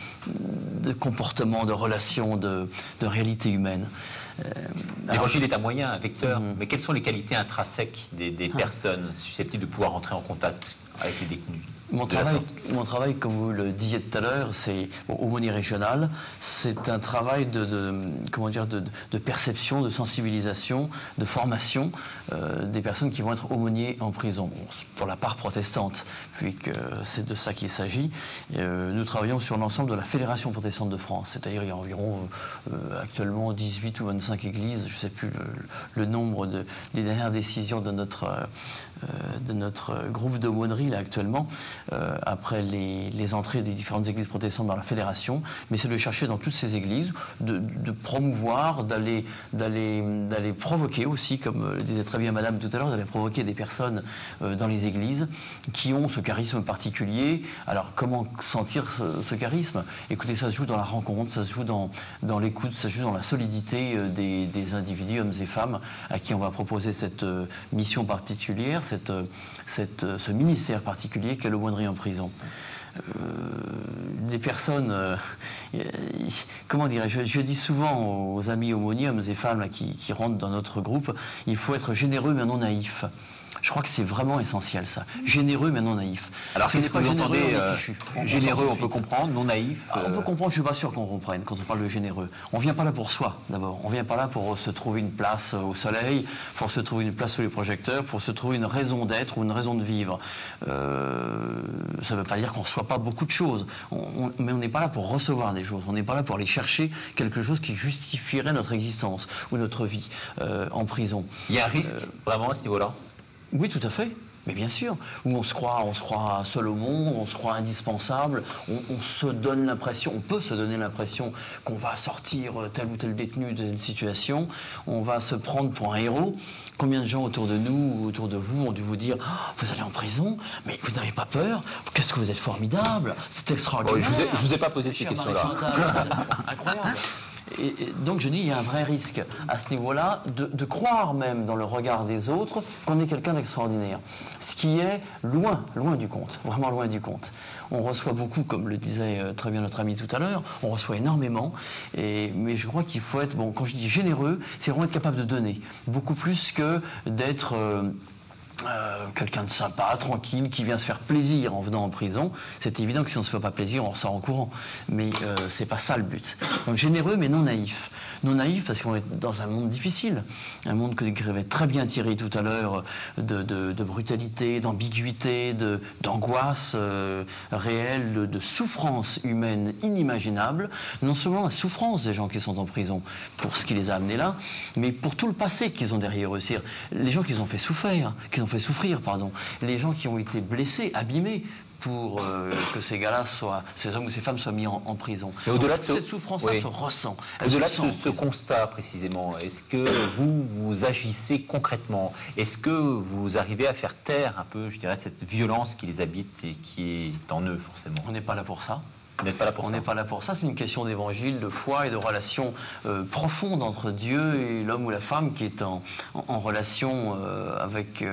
comportement, de relation, de réalité humaine. L'évangile est un moyen, un vecteur, mais quelles sont les qualités intrinsèques des personnes susceptibles de pouvoir entrer en contact avec les détenus? Mon travail, comme vous le disiez tout à l'heure, c'est aumônier régional. C'est un travail de perception, de sensibilisation, de formation des personnes qui vont être aumôniers en prison. Bon, pour la part protestante, puisque c'est de ça qu'il s'agit. Nous travaillons sur l'ensemble de la Fédération protestante de France. C'est-à-dire il y a environ actuellement 18 ou 25 églises, je ne sais plus le nombre des dernières décisions de notre groupe d'aumônerie là actuellement. Après les entrées des différentes églises protestantes dans la fédération, mais c'est de chercher dans toutes ces églises, de promouvoir, d'aller provoquer aussi, comme le disait très bien Madame tout à l'heure, d'aller provoquer des personnes dans les églises qui ont ce charisme particulier. Alors comment sentir ce charisme? Écoutez, ça se joue dans la rencontre, ça se joue dans l'écoute, ça se joue dans la solidité des individus, hommes et femmes, à qui on va proposer cette mission particulière, ce ministère particulier qu'est l'aumônerie en prison. Des personnes, comment dirais-je, je dis souvent aux amis aumôniers, hommes et femmes là, qui rentrent dans notre groupe, il faut être généreux mais non naïf. Je crois que c'est vraiment essentiel, ça. Généreux, mais non naïf. Alors, qu'est-ce que vous entendez généreux, on peut comprendre, non naïf On peut comprendre, je ne suis pas sûr qu'on comprenne quand on parle de généreux. On ne vient pas là pour soi, d'abord. On ne vient pas là pour se trouver une place au soleil, pour se trouver une place sous les projecteurs, pour se trouver une raison d'être ou une raison de vivre. Ça ne veut pas dire qu'on ne reçoit pas beaucoup de choses, mais on n'est pas là pour recevoir des choses. On n'est pas là pour aller chercher quelque chose qui justifierait notre existence ou notre vie en prison. Il y a un risque, vraiment, à ce niveau-là? Oui, tout à fait. Mais bien sûr, où on se croit seul au monde, on se croit indispensable, on se donne l'impression, on peut se donner l'impression qu'on va sortir tel ou tel détenu d'une situation, on va se prendre pour un héros. Combien de gens autour de nous, autour de vous, ont dû vous dire oh, vous allez en prison, mais vous n'avez pas peur, qu'est-ce que vous êtes formidable, c'est extraordinaire. Oh, je vous ai pas posé ces questions-là. Incroyable. Et donc je dis, il y a un vrai risque à ce niveau-là de croire même dans le regard des autres qu'on est quelqu'un d'extraordinaire. Ce qui est loin du compte, vraiment loin du compte. On reçoit beaucoup, comme le disait très bien notre ami tout à l'heure, on reçoit énormément, mais je crois qu'il faut être, bon, quand je dis généreux, c'est vraiment être capable de donner, beaucoup plus que d'être... quelqu'un de sympa, tranquille, qui vient se faire plaisir en venant en prison. C'est évident que si on ne se fait pas plaisir, on ressort en courant. Mais c'est pas ça le but. Donc généreux, mais non naïf. Non naïf parce qu'on est dans un monde difficile. Un monde que décrivait très bien Thierry tout à l'heure, de brutalité, d'ambiguïté, d'angoisse réelle, de souffrance humaine inimaginable. Non seulement la souffrance des gens qui sont en prison, pour ce qui les a amenés là, mais pour tout le passé qu'ils ont derrière eux. C'est-à-dire les gens qu'ils ont fait souffrir, les gens qui ont été blessés, abîmés, pour que ces gars-là ces hommes ou ces femmes soient mis en prison. Et au-delà de cette souffrance-là se ressent. Au-delà de ce constat précisément, est-ce que vous agissez concrètement? Est-ce que vous arrivez à faire taire un peu, je dirais, cette violence qui les habite et qui est en eux forcément? On n'est pas là pour ça. On n'est pas là pour ça. On n'est pas là pour ça. C'est une question d'évangile, de foi et de relation profonde entre Dieu et l'homme ou la femme qui est en relation avec...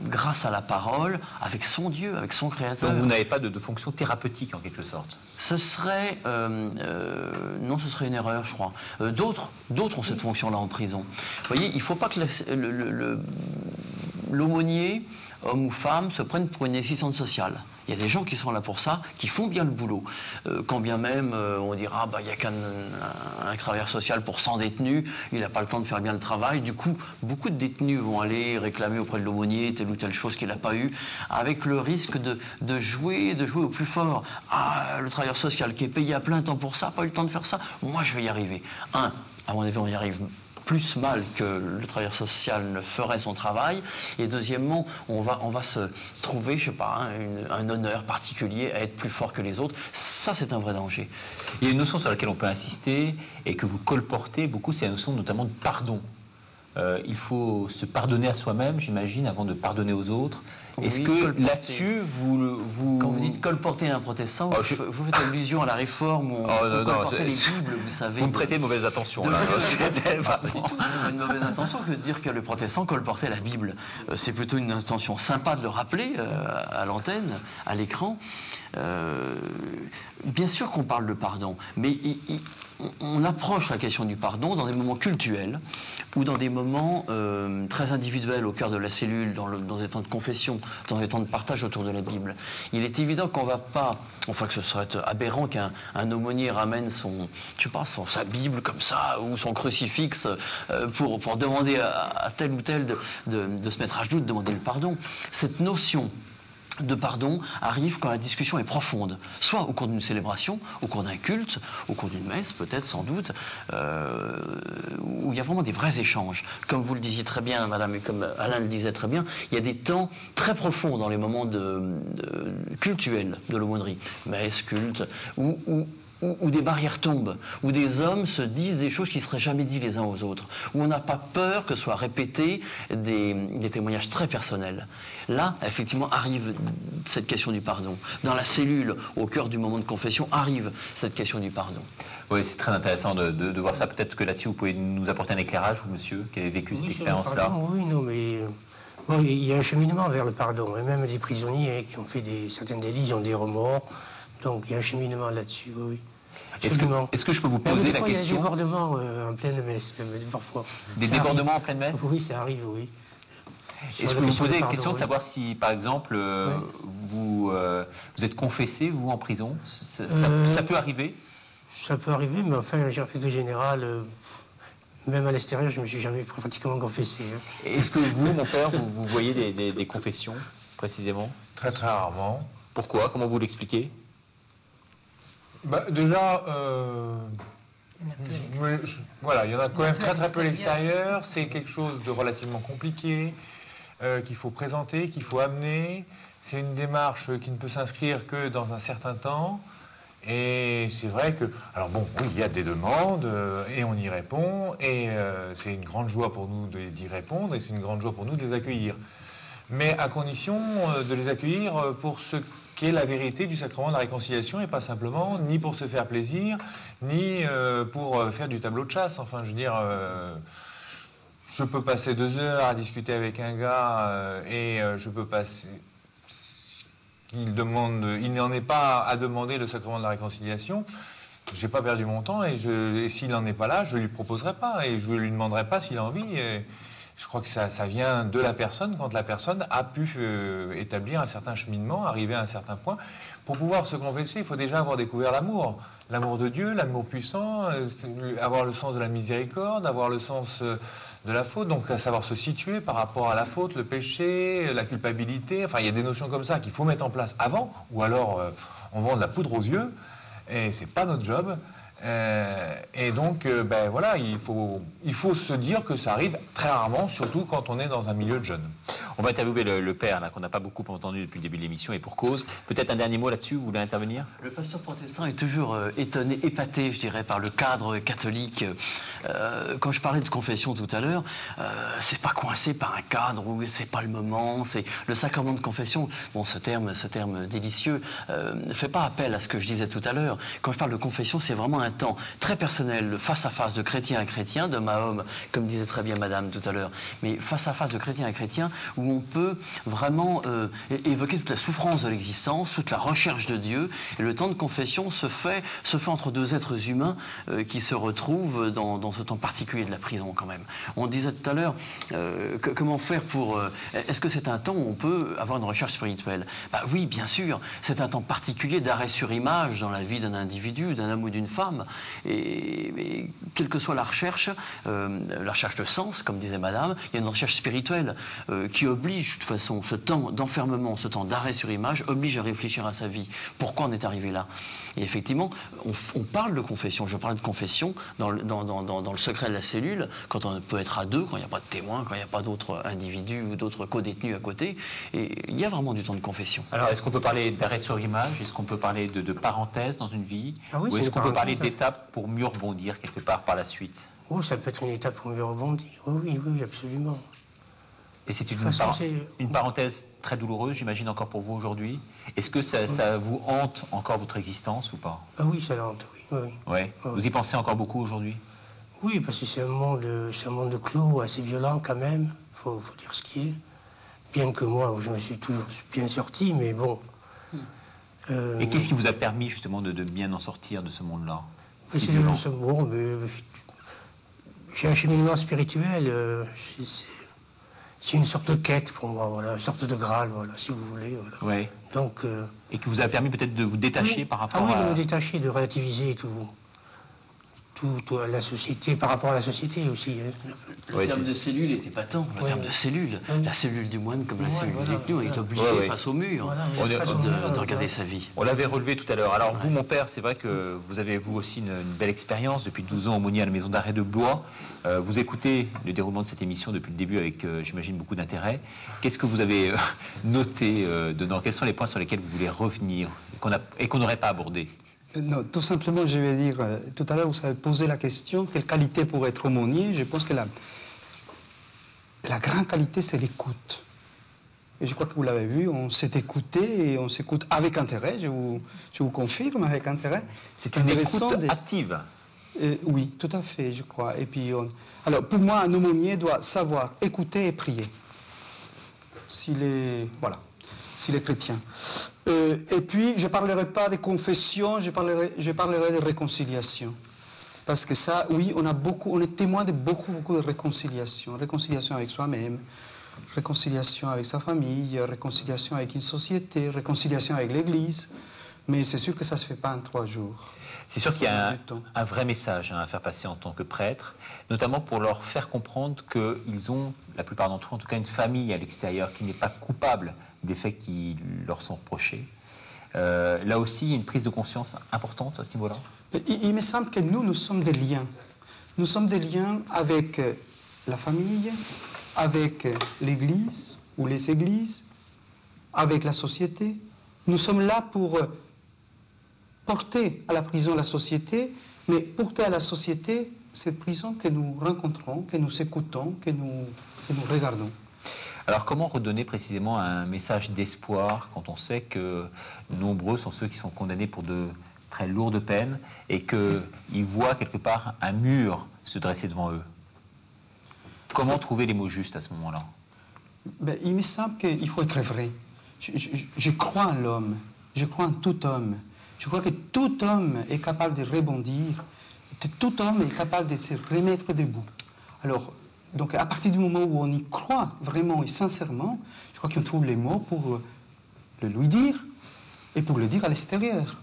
grâce à la parole, avec son Dieu, avec son Créateur. Donc vous n'avez pas de fonction thérapeutique en quelque sorte? Ce serait... non, ce serait une erreur, je crois. D'autres ont cette fonction-là en prison. Vous voyez, il ne faut pas que l'aumônier hommes ou femmes, se prennent pour une assistante sociale. Il y a des gens qui sont là pour ça, qui font bien le boulot. Quand bien même on dira il n'y a qu'un travailleur social pour 100 détenus, il n'a pas le temps de faire bien le travail. Du coup, beaucoup de détenus vont aller réclamer auprès de l'aumônier telle ou telle chose qu'il n'a pas eu, avec le risque de jouer au plus fort. Ah, le travailleur social qui est payé à plein temps pour ça, pas eu le temps de faire ça, moi je vais y arriver. À mon avis, on y arrive plus mal que le travailleur social ne ferait son travail. Et deuxièmement, on va se trouver, je sais pas, un honneur particulier à être plus fort que les autres. Ça, c'est un vrai danger. Il y a une notion sur laquelle on peut insister et que vous colportez beaucoup, c'est la notion notamment de pardon. Il faut se pardonner à soi-même, j'imagine, avant de pardonner aux autres. Est-ce que là-dessus, vous... Quand vous dites colporter un protestant, vous faites allusion à la réforme, où on colportait les Bibles, vous savez. Vous me prêtez mauvaise attention. Pas du tout, c'est une mauvaise intention que de dire que le protestant colportait la Bible. C'est plutôt une intention sympa de le rappeler à l'antenne, à l'écran. Bien sûr qu'on parle de pardon, mais on approche la question du pardon dans des moments cultuels ou dans des moments très individuels au cœur de la cellule, dans des temps de confession, dans des temps de partage autour de la Bible. Il est évident qu'on ne va pas, enfin que ce serait aberrant qu'un aumônier ramène sa Bible comme ça, ou son crucifix pour demander à tel ou tel de se mettre à genoux, de demander le pardon. Cette notion de pardon arrive quand la discussion est profonde, soit au cours d'une célébration, au cours d'un culte, au cours d'une messe peut-être, sans doute, où il y a vraiment des vrais échanges. Comme vous le disiez très bien, madame, et comme Alain le disait très bien, il y a des temps très profonds dans les moments cultuels de l'aumônerie, messe, culte, où des barrières tombent, où des hommes se disent des choses qui ne seraient jamais dites les uns aux autres, où on n'a pas peur que soient répétés des témoignages très personnels. Là, effectivement, arrive cette question du pardon. Dans la cellule, au cœur du moment de confession, arrive cette question du pardon. Oui, c'est très intéressant de voir ça. Peut-être que là-dessus, vous pouvez nous apporter un éclairage, vous, monsieur, qui avez vécu cette expérience-là. Oui, non, mais... Bon, il y a un cheminement vers le pardon. Et même des prisonniers qui ont fait certains délits, ils ont des remords. Donc il y a un cheminement là-dessus, oui. Est-ce que je peux vous poser la question? Il y a des débordements en pleine messe, même, parfois. Des débordements en pleine messe? Oui, ça arrive, oui. Est-ce que vous posez la question de savoir si, par exemple, vous êtes confessé, vous, en prison? Ça peut arriver? Ça peut arriver, mais enfin, en règle générale, même à l'extérieur, je ne me suis jamais pratiquement confessé. Est-ce que vous, mon père, vous voyez des confessions, précisément? Très, très rarement. Pourquoi? Comment vous l'expliquez? Déjà, voilà, il y en a quand même très très peu à l'extérieur. C'est quelque chose de relativement compliqué qu'il faut présenter, qu'il faut amener. C'est une démarche qui ne peut s'inscrire que dans un certain temps. Et c'est vrai que, alors bon, oui, il y a des demandes et on y répond. Et c'est une grande joie pour nous d'y répondre et c'est une grande joie pour nous de les accueillir. Mais à condition de les accueillir pour ce qui est la vérité du sacrement de la réconciliation et pas simplement ni pour se faire plaisir, ni pour faire du tableau de chasse. Enfin, je veux dire, je peux passer 2 heures à discuter avec un gars et je peux passer... Il n'en est pas à demander le sacrement de la réconciliation. J'ai pas perdu mon temps et s'il n'en est pas là, je lui proposerai pas et je lui demanderai pas s'il a envie. Et je crois que ça vient de la personne quand la personne a pu établir un certain cheminement, arriver à un certain point. Pour pouvoir se confesser, il faut déjà avoir découvert l'amour. L'amour de Dieu, l'amour puissant, avoir le sens de la miséricorde, avoir le sens de la faute, donc à savoir se situer par rapport à la faute, le péché, la culpabilité. Enfin, il y a des notions comme ça qu'il faut mettre en place avant, ou alors on vend de la poudre aux yeux, et c'est pas notre job. Et donc, voilà, il faut se dire que ça arrive très rarement, surtout quand on est dans un milieu de jeunes. On va interviewer le père, là, qu'on n'a pas beaucoup entendu depuis le début de l'émission, et pour cause. Peut-être un dernier mot là-dessus, vous voulez intervenir? Le pasteur protestant est toujours étonné, épaté, je dirais, par le cadre catholique. Quand je parlais de confession tout à l'heure, c'est pas coincé par un cadre où c'est pas le moment, c'est le sacrement de confession. Bon, ce terme délicieux ne fait pas appel à ce que je disais tout à l'heure. Quand je parle de confession, c'est vraiment un temps très personnel, face à face, de chrétien à chrétien, d'homme à homme, comme disait très bien madame tout à l'heure, mais face à face de chrétien à chrétien, où on peut vraiment évoquer toute la souffrance de l'existence, toute la recherche de Dieu. Et le temps de confession se fait entre deux êtres humains qui se retrouvent dans ce temps particulier de la prison quand même. On disait tout à l'heure, comment faire pour... est-ce que c'est un temps où on peut avoir une recherche spirituelle? Bah oui, bien sûr, c'est un temps particulier d'arrêt sur image dans la vie d'un individu, d'un homme ou d'une femme. Et quelle que soit la recherche de sens, comme disait Madame, il y a une recherche spirituelle qui oblige, de toute façon, ce temps d'enfermement, ce temps d'arrêt sur image, oblige à réfléchir à sa vie. Pourquoi on est arrivé là? Et effectivement, on parle de confession. Je parle de confession dans le secret de la cellule, quand on peut être à deux, quand il n'y a pas de témoins, quand il n'y a pas d'autres individus ou d'autres co-détenus à côté. Et il y a vraiment du temps de confession. Alors, est-ce qu'on peut parler d'arrêt sur image? Est-ce qu'on peut parler de parenthèse dans une vie? Oui, ou est-ce qu'on peut parler d'étapes pour mieux rebondir quelque part par la suite? Oh, ça peut être une étape pour mieux rebondir. Oui, absolument. Et c'est une parenthèse très douloureuse, j'imagine, encore pour vous aujourd'hui. Est-ce que ça vous hante encore votre existence ou pas? Ah oui, ça l'hante, oui. Ouais. Vous y pensez encore beaucoup aujourd'hui? Oui, parce que c'est un monde de clos assez violent quand même, faut dire ce qui est. Bien que moi, je me suis toujours bien sorti, mais bon. Et qu'est-ce qui vous a permis justement de bien en sortir de ce monde-là? J'ai un cheminement spirituel, c'est une sorte de quête pour moi, voilà, une sorte de Graal, voilà, si vous voulez. Voilà. Ouais. Donc, et qui vous a permis peut-être de vous détacher par rapport à... de me détacher, de relativiser tout à la société, par rapport à la société aussi. Hein. Le terme de cellule était patent, le terme de cellule. La cellule du moine comme la cellule du détenu, on est obligé face au mur de regarder sa vie. On l'avait relevé tout à l'heure. Alors vous, mon père, c'est vrai que vous avez vous aussi une belle expérience depuis 12 ans aumônier à la maison d'arrêt de Blois. Vous écoutez le déroulement de cette émission depuis le début avec, j'imagine, beaucoup d'intérêt. Qu'est-ce que vous avez noté dedans? Quels sont les points sur lesquels vous voulez revenir et qu'on n'aurait pas abordé? Non, tout simplement, je vais dire, tout à l'heure, vous avez posé la question, quelle qualité pour être aumônier? Je pense que la grande qualité, c'est l'écoute. Et je crois que vous l'avez vu, on s'est écouté et on s'écoute avec intérêt, je vous confirme, avec intérêt. C'est une écoute active. Oui, tout à fait, je crois. Et puis, alors, pour moi, un aumônier doit savoir écouter et prier. S'il est chrétien. Et puis, je ne parlerai pas de confession, je parlerai de réconciliation. Parce que ça, oui, on est témoin de beaucoup de réconciliation. Réconciliation avec soi-même, réconciliation avec sa famille, réconciliation avec une société, réconciliation avec l'Église. Mais c'est sûr que ça ne se fait pas en 3 jours. C'est sûr qu'il y a un vrai message à faire passer en tant que prêtre, notamment pour leur faire comprendre qu'ils ont, la plupart d'entre eux, en tout cas une famille à l'extérieur qui n'est pas coupable des faits qui leur sont reprochés. Là aussi, il y a une prise de conscience importante à ce niveau-là. Il me semble que nous sommes des liens. Nous sommes des liens avec la famille, avec l'Église ou les églises, avec la société. Nous sommes là pour porter à la prison la société, mais porter à la société cette prison que nous rencontrons, que nous écoutons, que nous regardons. Alors comment redonner précisément un message d'espoir quand on sait que nombreux sont ceux qui sont condamnés pour de très lourdes peines et qu'ils voient quelque part un mur se dresser devant eux? Comment trouver les mots justes à ce moment-là? Il me semble qu'il faut être vrai. Je crois en l'homme, je crois en tout homme. Je crois que tout homme est capable de rebondir, tout homme est capable de se remettre debout. Alors, donc à partir du moment où on y croit vraiment et sincèrement, je crois qu'on trouve les mots pour le lui dire et pour le dire à l'extérieur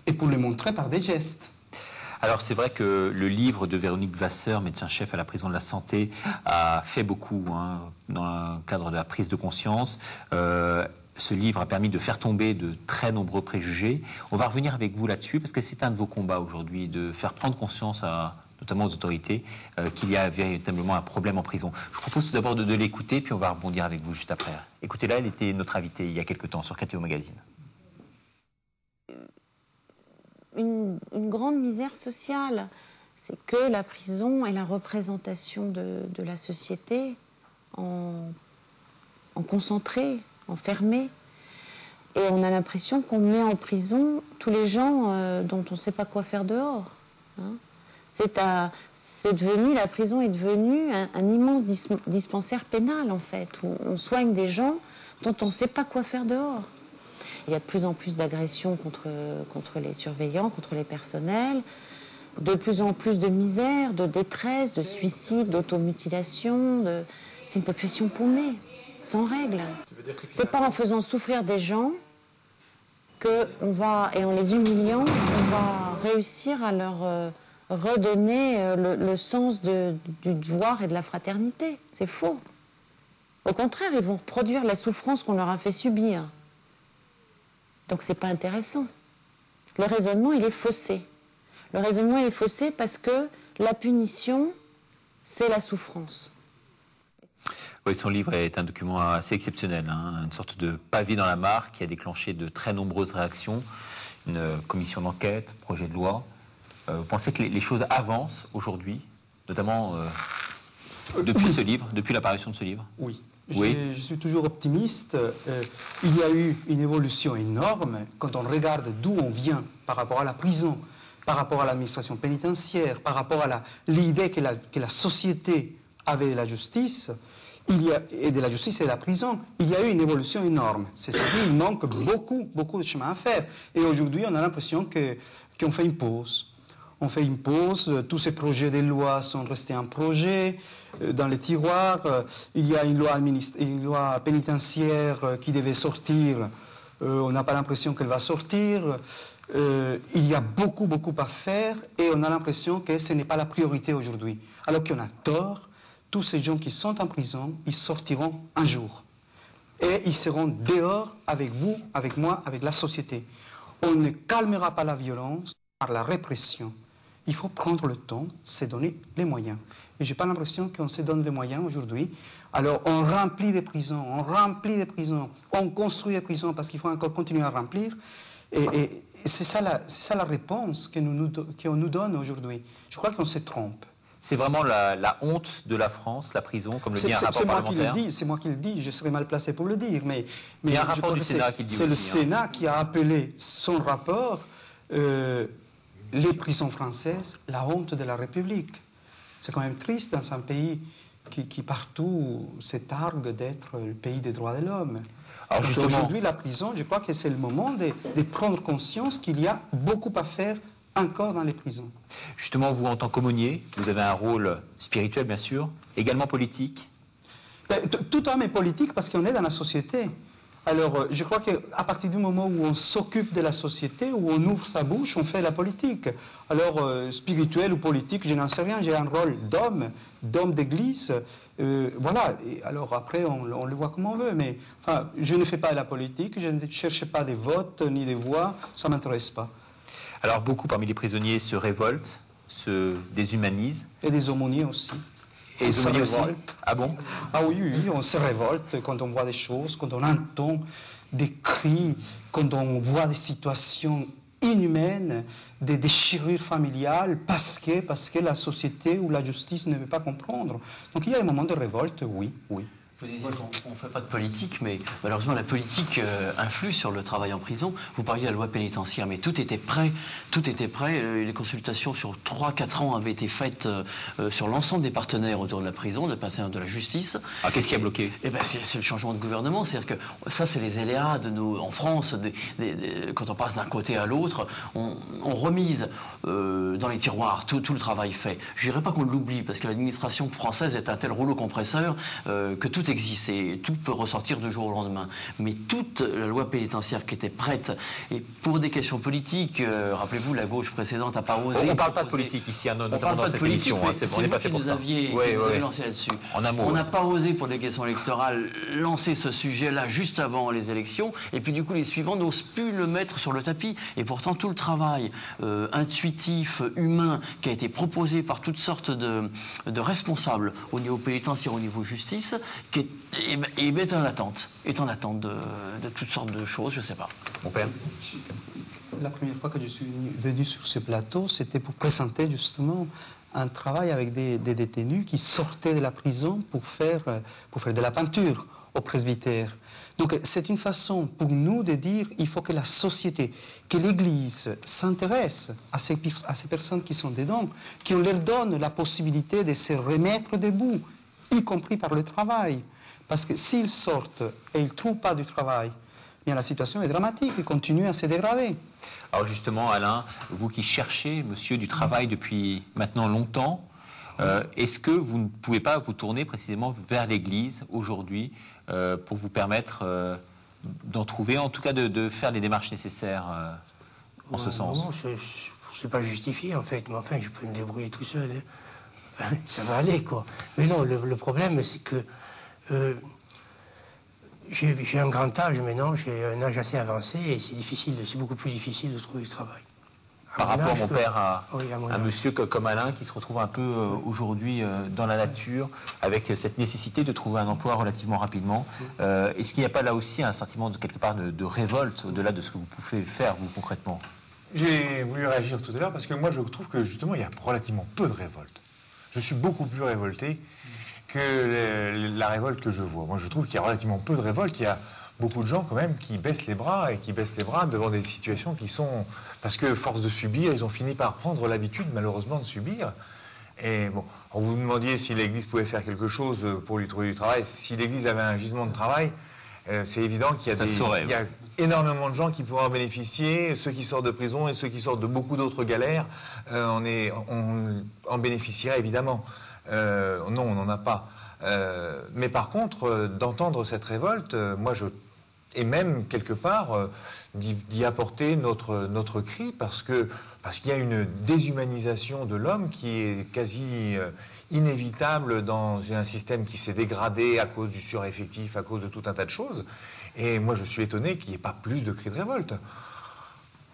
et pour le montrer par des gestes. Alors c'est vrai que le livre de Véronique Vasseur, médecin-chef à la prison de la Santé, a fait beaucoup dans le cadre de la prise de conscience. Ce livre a permis de faire tomber de très nombreux préjugés. On va revenir avec vous là-dessus parce que c'est un de vos combats aujourd'hui, de faire prendre conscience notamment aux autorités, qu'il y a véritablement un problème en prison. Je vous propose tout d'abord de l'écouter, puis on va rebondir avec vous juste après. Écoutez-la, elle était notre invitée il y a quelque temps sur KTO Magazine. Une grande misère sociale, c'est que la prison est la représentation de la société en concentré, enfermé. Et on a l'impression qu'on met en prison tous les gens dont on ne sait pas quoi faire dehors. Hein. la prison est devenue un immense dispensaire pénal, en fait, où on soigne des gens dont on ne sait pas quoi faire dehors. Il y a de plus en plus d'agressions contre les surveillants, contre les personnels, de plus en plus de misère, de détresse, de suicide, d'automutilation. C'est une population paumée, sans règles. C'est pas en faisant souffrir des gens et en les humiliant, on va réussir à leur redonner le sens du devoir et de la fraternité. C'est faux. Au contraire, ils vont reproduire la souffrance qu'on leur a fait subir. Donc c'est pas intéressant. Le raisonnement, il est faussé. Le raisonnement, il est faussé parce que la punition, c'est la souffrance. Oui, son livre est un document assez exceptionnel, hein, une sorte de pavé dans la mare qui a déclenché de très nombreuses réactions, une commission d'enquête, projet de loi. Vous pensez que les choses avancent aujourd'hui, notamment depuis ce livre, depuis l'apparition de ce livre? Oui. Je suis toujours optimiste. Il y a eu une évolution énorme quand on regarde d'où on vient par rapport à la prison, par rapport à l'administration pénitentiaire, par rapport à l'idée que la société avait de la justice, et de la justice et de la prison. Il y a eu une évolution énorme. C'est-à-dire qu'il manque beaucoup de chemin à faire. Et aujourd'hui, on a l'impression qu'on fait une pause. On fait une pause, tous ces projets de loi sont restés en projet, dans les tiroirs. Il y a une loi pénitentiaire qui devait sortir, on n'a pas l'impression qu'elle va sortir. Il y a beaucoup à faire et on a l'impression que ce n'est pas la priorité aujourd'hui. Alors qu'on a tort, tous ces gens qui sont en prison, ils sortiront un jour. Et ils seront dehors avec vous, avec moi, avec la société. On ne calmera pas la violence par la répression. Il faut prendre le temps, se donner les moyens. Et je n'ai pas l'impression qu'on se donne les moyens aujourd'hui. Alors on remplit des prisons, on construit des prisons parce qu'il faut encore continuer à remplir. Et c'est ça la réponse qu'on nous donne aujourd'hui. Je crois qu'on se trompe. C'est vraiment la honte de la France, la prison, comme le dit un rapport parlementaire. C'est moi qui le dis, je serais mal placé pour le dire. Mais il y a un rapport du Sénat qui le dit aussi. C'est le Sénat qui a appelé son rapport les prisons françaises, la honte de la République. C'est quand même triste dans un pays qui partout se targue d'être le pays des droits de l'homme. Alors aujourd'hui, la prison, je crois que c'est le moment de prendre conscience qu'il y a beaucoup à faire encore dans les prisons. Justement, vous, en tant qu'aumônier, vous avez un rôle spirituel, bien sûr, également politique. Tout homme est politique parce qu'on est dans la société. Alors, je crois qu'à partir du moment où on s'occupe de la société, où on ouvre sa bouche, on fait la politique. Alors, spirituel ou politique, je n'en sais rien, j'ai un rôle d'homme d'église. Voilà, et alors après, on le voit comme on veut, mais enfin, je ne fais pas la politique, je ne cherche pas des votes ni des voix, ça ne m'intéresse pas. Alors, beaucoup parmi les prisonniers se révoltent, se déshumanisent. Et des aumôniers aussi. Et les aumôniers aussi. Ah bon? Ah oui, on se révolte quand on voit des choses, quand on entend des cris, quand on voit des situations inhumaines, des déchirures familiales, parce que la société ou la justice ne veut pas comprendre. Donc il y a un moment de révolte, oui. Vous disiez qu'on ne fait pas de politique, mais malheureusement la politique influe sur le travail en prison. Vous parliez de la loi pénitentiaire, mais tout était prêt. Les consultations sur 3-4 ans avaient été faites sur l'ensemble des partenaires autour de la prison, des partenaires de la justice. Ah, qu'est-ce qui a bloqué? Eh ben, c'est le changement de gouvernement. C'est-à-dire que ça, c'est les aléas en France. Quand on passe d'un côté à l'autre, on remise dans les tiroirs tout le travail fait. Je ne dirais pas qu'on l'oublie, parce que l'administration française est un tel rouleau compresseur que tout existe et tout peut ressortir du jour au lendemain. Mais toute la loi pénitentiaire qui était prête, et pour des questions politiques, rappelez-vous, la gauche précédente n'a pas osé... On ne parle pas de politique ici, notamment dans cette émission. C'est vous qui nous aviez lancé là-dessus. On n'a pas osé, pour des questions électorales, lancer ce sujet-là juste avant les élections, et puis du coup, les suivants n'osent plus le mettre sur le tapis. Et pourtant, tout le travail intuitif, humain, qui a été proposé par toutes sortes de responsables au niveau pénitentiaire, au niveau justice, qui est en attente de toutes sortes de choses, je ne sais pas. Mon père? La première fois que je suis venu sur ce plateau, c'était pour présenter justement un travail avec des détenus qui sortaient de la prison pour faire de la peinture. au presbytère. Donc c'est une façon pour nous de dire il faut que la société, que l'Église s'intéresse à ces personnes qui sont dedans, qu'on leur donne la possibilité de se remettre debout, y compris par le travail. Parce que s'ils sortent et ils ne trouvent pas du travail, bien la situation est dramatique, ils continuent à se dégrader. Alors justement, Alain, vous qui cherchez, monsieur, du travail depuis maintenant longtemps, est-ce que vous ne pouvez pas vous tourner précisément vers l'Église aujourd'hui pour vous permettre d'en trouver, en tout cas de faire les démarches nécessaires en ce sens? Non, je ne sais pas justifier en fait, mais enfin je peux me débrouiller tout seul. Hein. Ça va aller quoi. Mais non, le problème c'est que j'ai un grand âge maintenant, j'ai un âge assez avancé et c'est beaucoup plus difficile de trouver du travail. Par rapport, mon père, à un monsieur comme Alain qui se retrouve un peu aujourd'hui dans la nature avec cette nécessité de trouver un emploi relativement rapidement. Est-ce qu'il n'y a pas là aussi un sentiment de quelque part de révolte au-delà de ce que vous pouvez faire vous concrètement? J'ai voulu réagir tout à l'heure parce que moi je trouve que justement il y a relativement peu de révolte. Je suis beaucoup plus révolté que la révolte que je vois. Moi je trouve qu'il y a relativement peu de révolte. Il y a beaucoup de gens quand même qui baissent les bras et qui baissent les bras devant des situations qui sont... Parce que force de subir, ils ont fini par prendre l'habitude malheureusement de subir. Et bon, vous me demandiez si l'Église pouvait faire quelque chose pour lui trouver du travail. Si l'Église avait un gisement de travail, c'est évident qu'il y a énormément de gens qui pourraient en bénéficier, ceux qui sortent de prison et ceux qui sortent de beaucoup d'autres galères, on en bénéficierait évidemment. Non, on n'en a pas. Mais par contre, d'entendre cette révolte, et même quelque part d'y apporter notre cri parce qu'il y a une déshumanisation de l'homme qui est quasi inévitable dans un système qui s'est dégradé à cause du sureffectif, à cause de tout un tas de choses. Et moi, je suis étonné qu'il n'y ait pas plus de cris de révolte.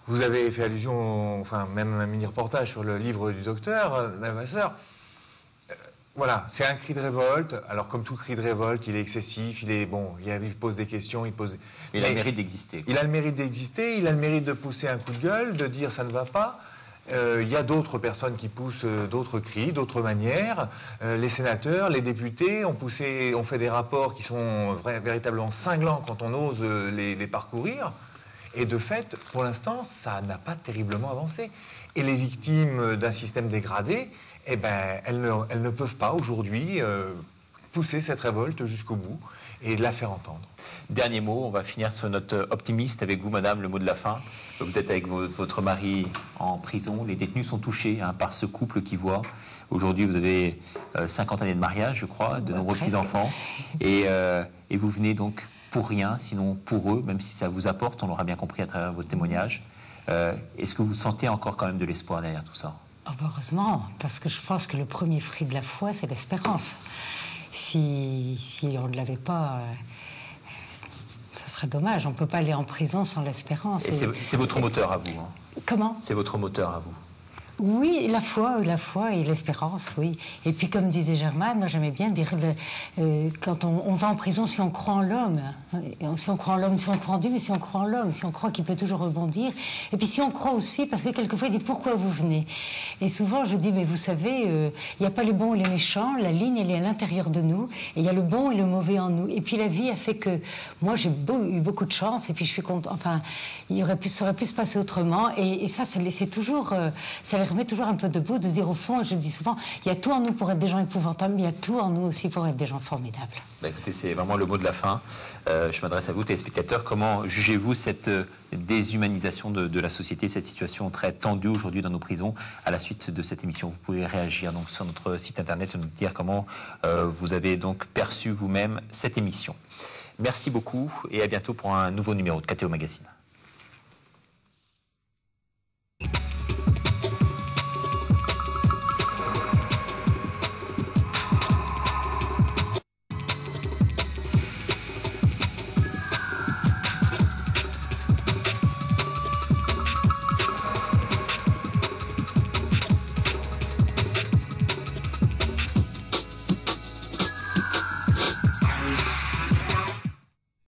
Vous avez fait allusion, enfin même un mini-reportage sur le livre du docteur Levasseur. Voilà, c'est un cri de révolte. Alors, comme tout cri de révolte, il est excessif, il pose des questions, il a le mérite d'exister. Il a le mérite d'exister, il a le mérite de pousser un coup de gueule, de dire ça ne va pas. Il y a d'autres personnes qui poussent d'autres cris, d'autres manières. Les sénateurs, les députés ont fait des rapports qui sont véritablement cinglants quand on ose les parcourir. Et de fait, pour l'instant, ça n'a pas terriblement avancé. Et les victimes d'un système dégradé, eh ben, elles ne peuvent pas aujourd'hui pousser cette révolte jusqu'au bout et la faire entendre. Dernier mot, on va finir sur une note optimiste avec vous, madame, le mot de la fin. Vous êtes avec votre mari en prison, les détenus sont touchés par ce couple qui voit. Aujourd'hui, vous avez 50 années de mariage, je crois, de nombreux petits-enfants. Et vous venez donc pour rien, sinon pour eux, même si ça vous apporte, on l'aura bien compris à travers votre témoignage. Est-ce que vous sentez encore quand même de l'espoir derrière tout ça? Oh, heureusement, parce que je pense que le premier fruit de la foi, c'est l'espérance. Si on ne l'avait pas, ça serait dommage. On ne peut pas aller en prison sans l'espérance. Et c'est votre moteur à vous, hein. Comment? C'est votre moteur à vous. Oui, la foi et l'espérance, oui. Et puis, comme disait Germaine, moi j'aimais bien dire, quand on va en prison, si on croit en l'homme, si on croit en l'homme, si on croit en Dieu, mais si on croit en l'homme, si on croit qu'il peut toujours rebondir. Et puis si on croit aussi, parce que quelquefois il dit pourquoi vous venez. Et souvent je dis, mais vous savez, il n'y a pas les bons et les méchants, la ligne elle est à l'intérieur de nous, et il y a le bon et le mauvais en nous. Et puis la vie a fait que moi j'ai eu beaucoup de chance, et puis je suis contente, enfin, ça aurait pu se passer autrement, et ça c'est toujours, ça remet toujours un peu debout, de se dire au fond, je dis souvent, il y a tout en nous pour être des gens épouvantables, mais il y a tout en nous aussi pour être des gens formidables. Bah écoutez, c'est vraiment le mot de la fin. Je m'adresse à vous, téléspectateurs. Comment jugez-vous cette déshumanisation de la société, cette situation très tendue aujourd'hui dans nos prisons? À la suite de cette émission, vous pouvez réagir donc sur notre site internet et nous dire comment vous avez donc perçu vous-même cette émission. Merci beaucoup et à bientôt pour un nouveau numéro de KTO Magazine.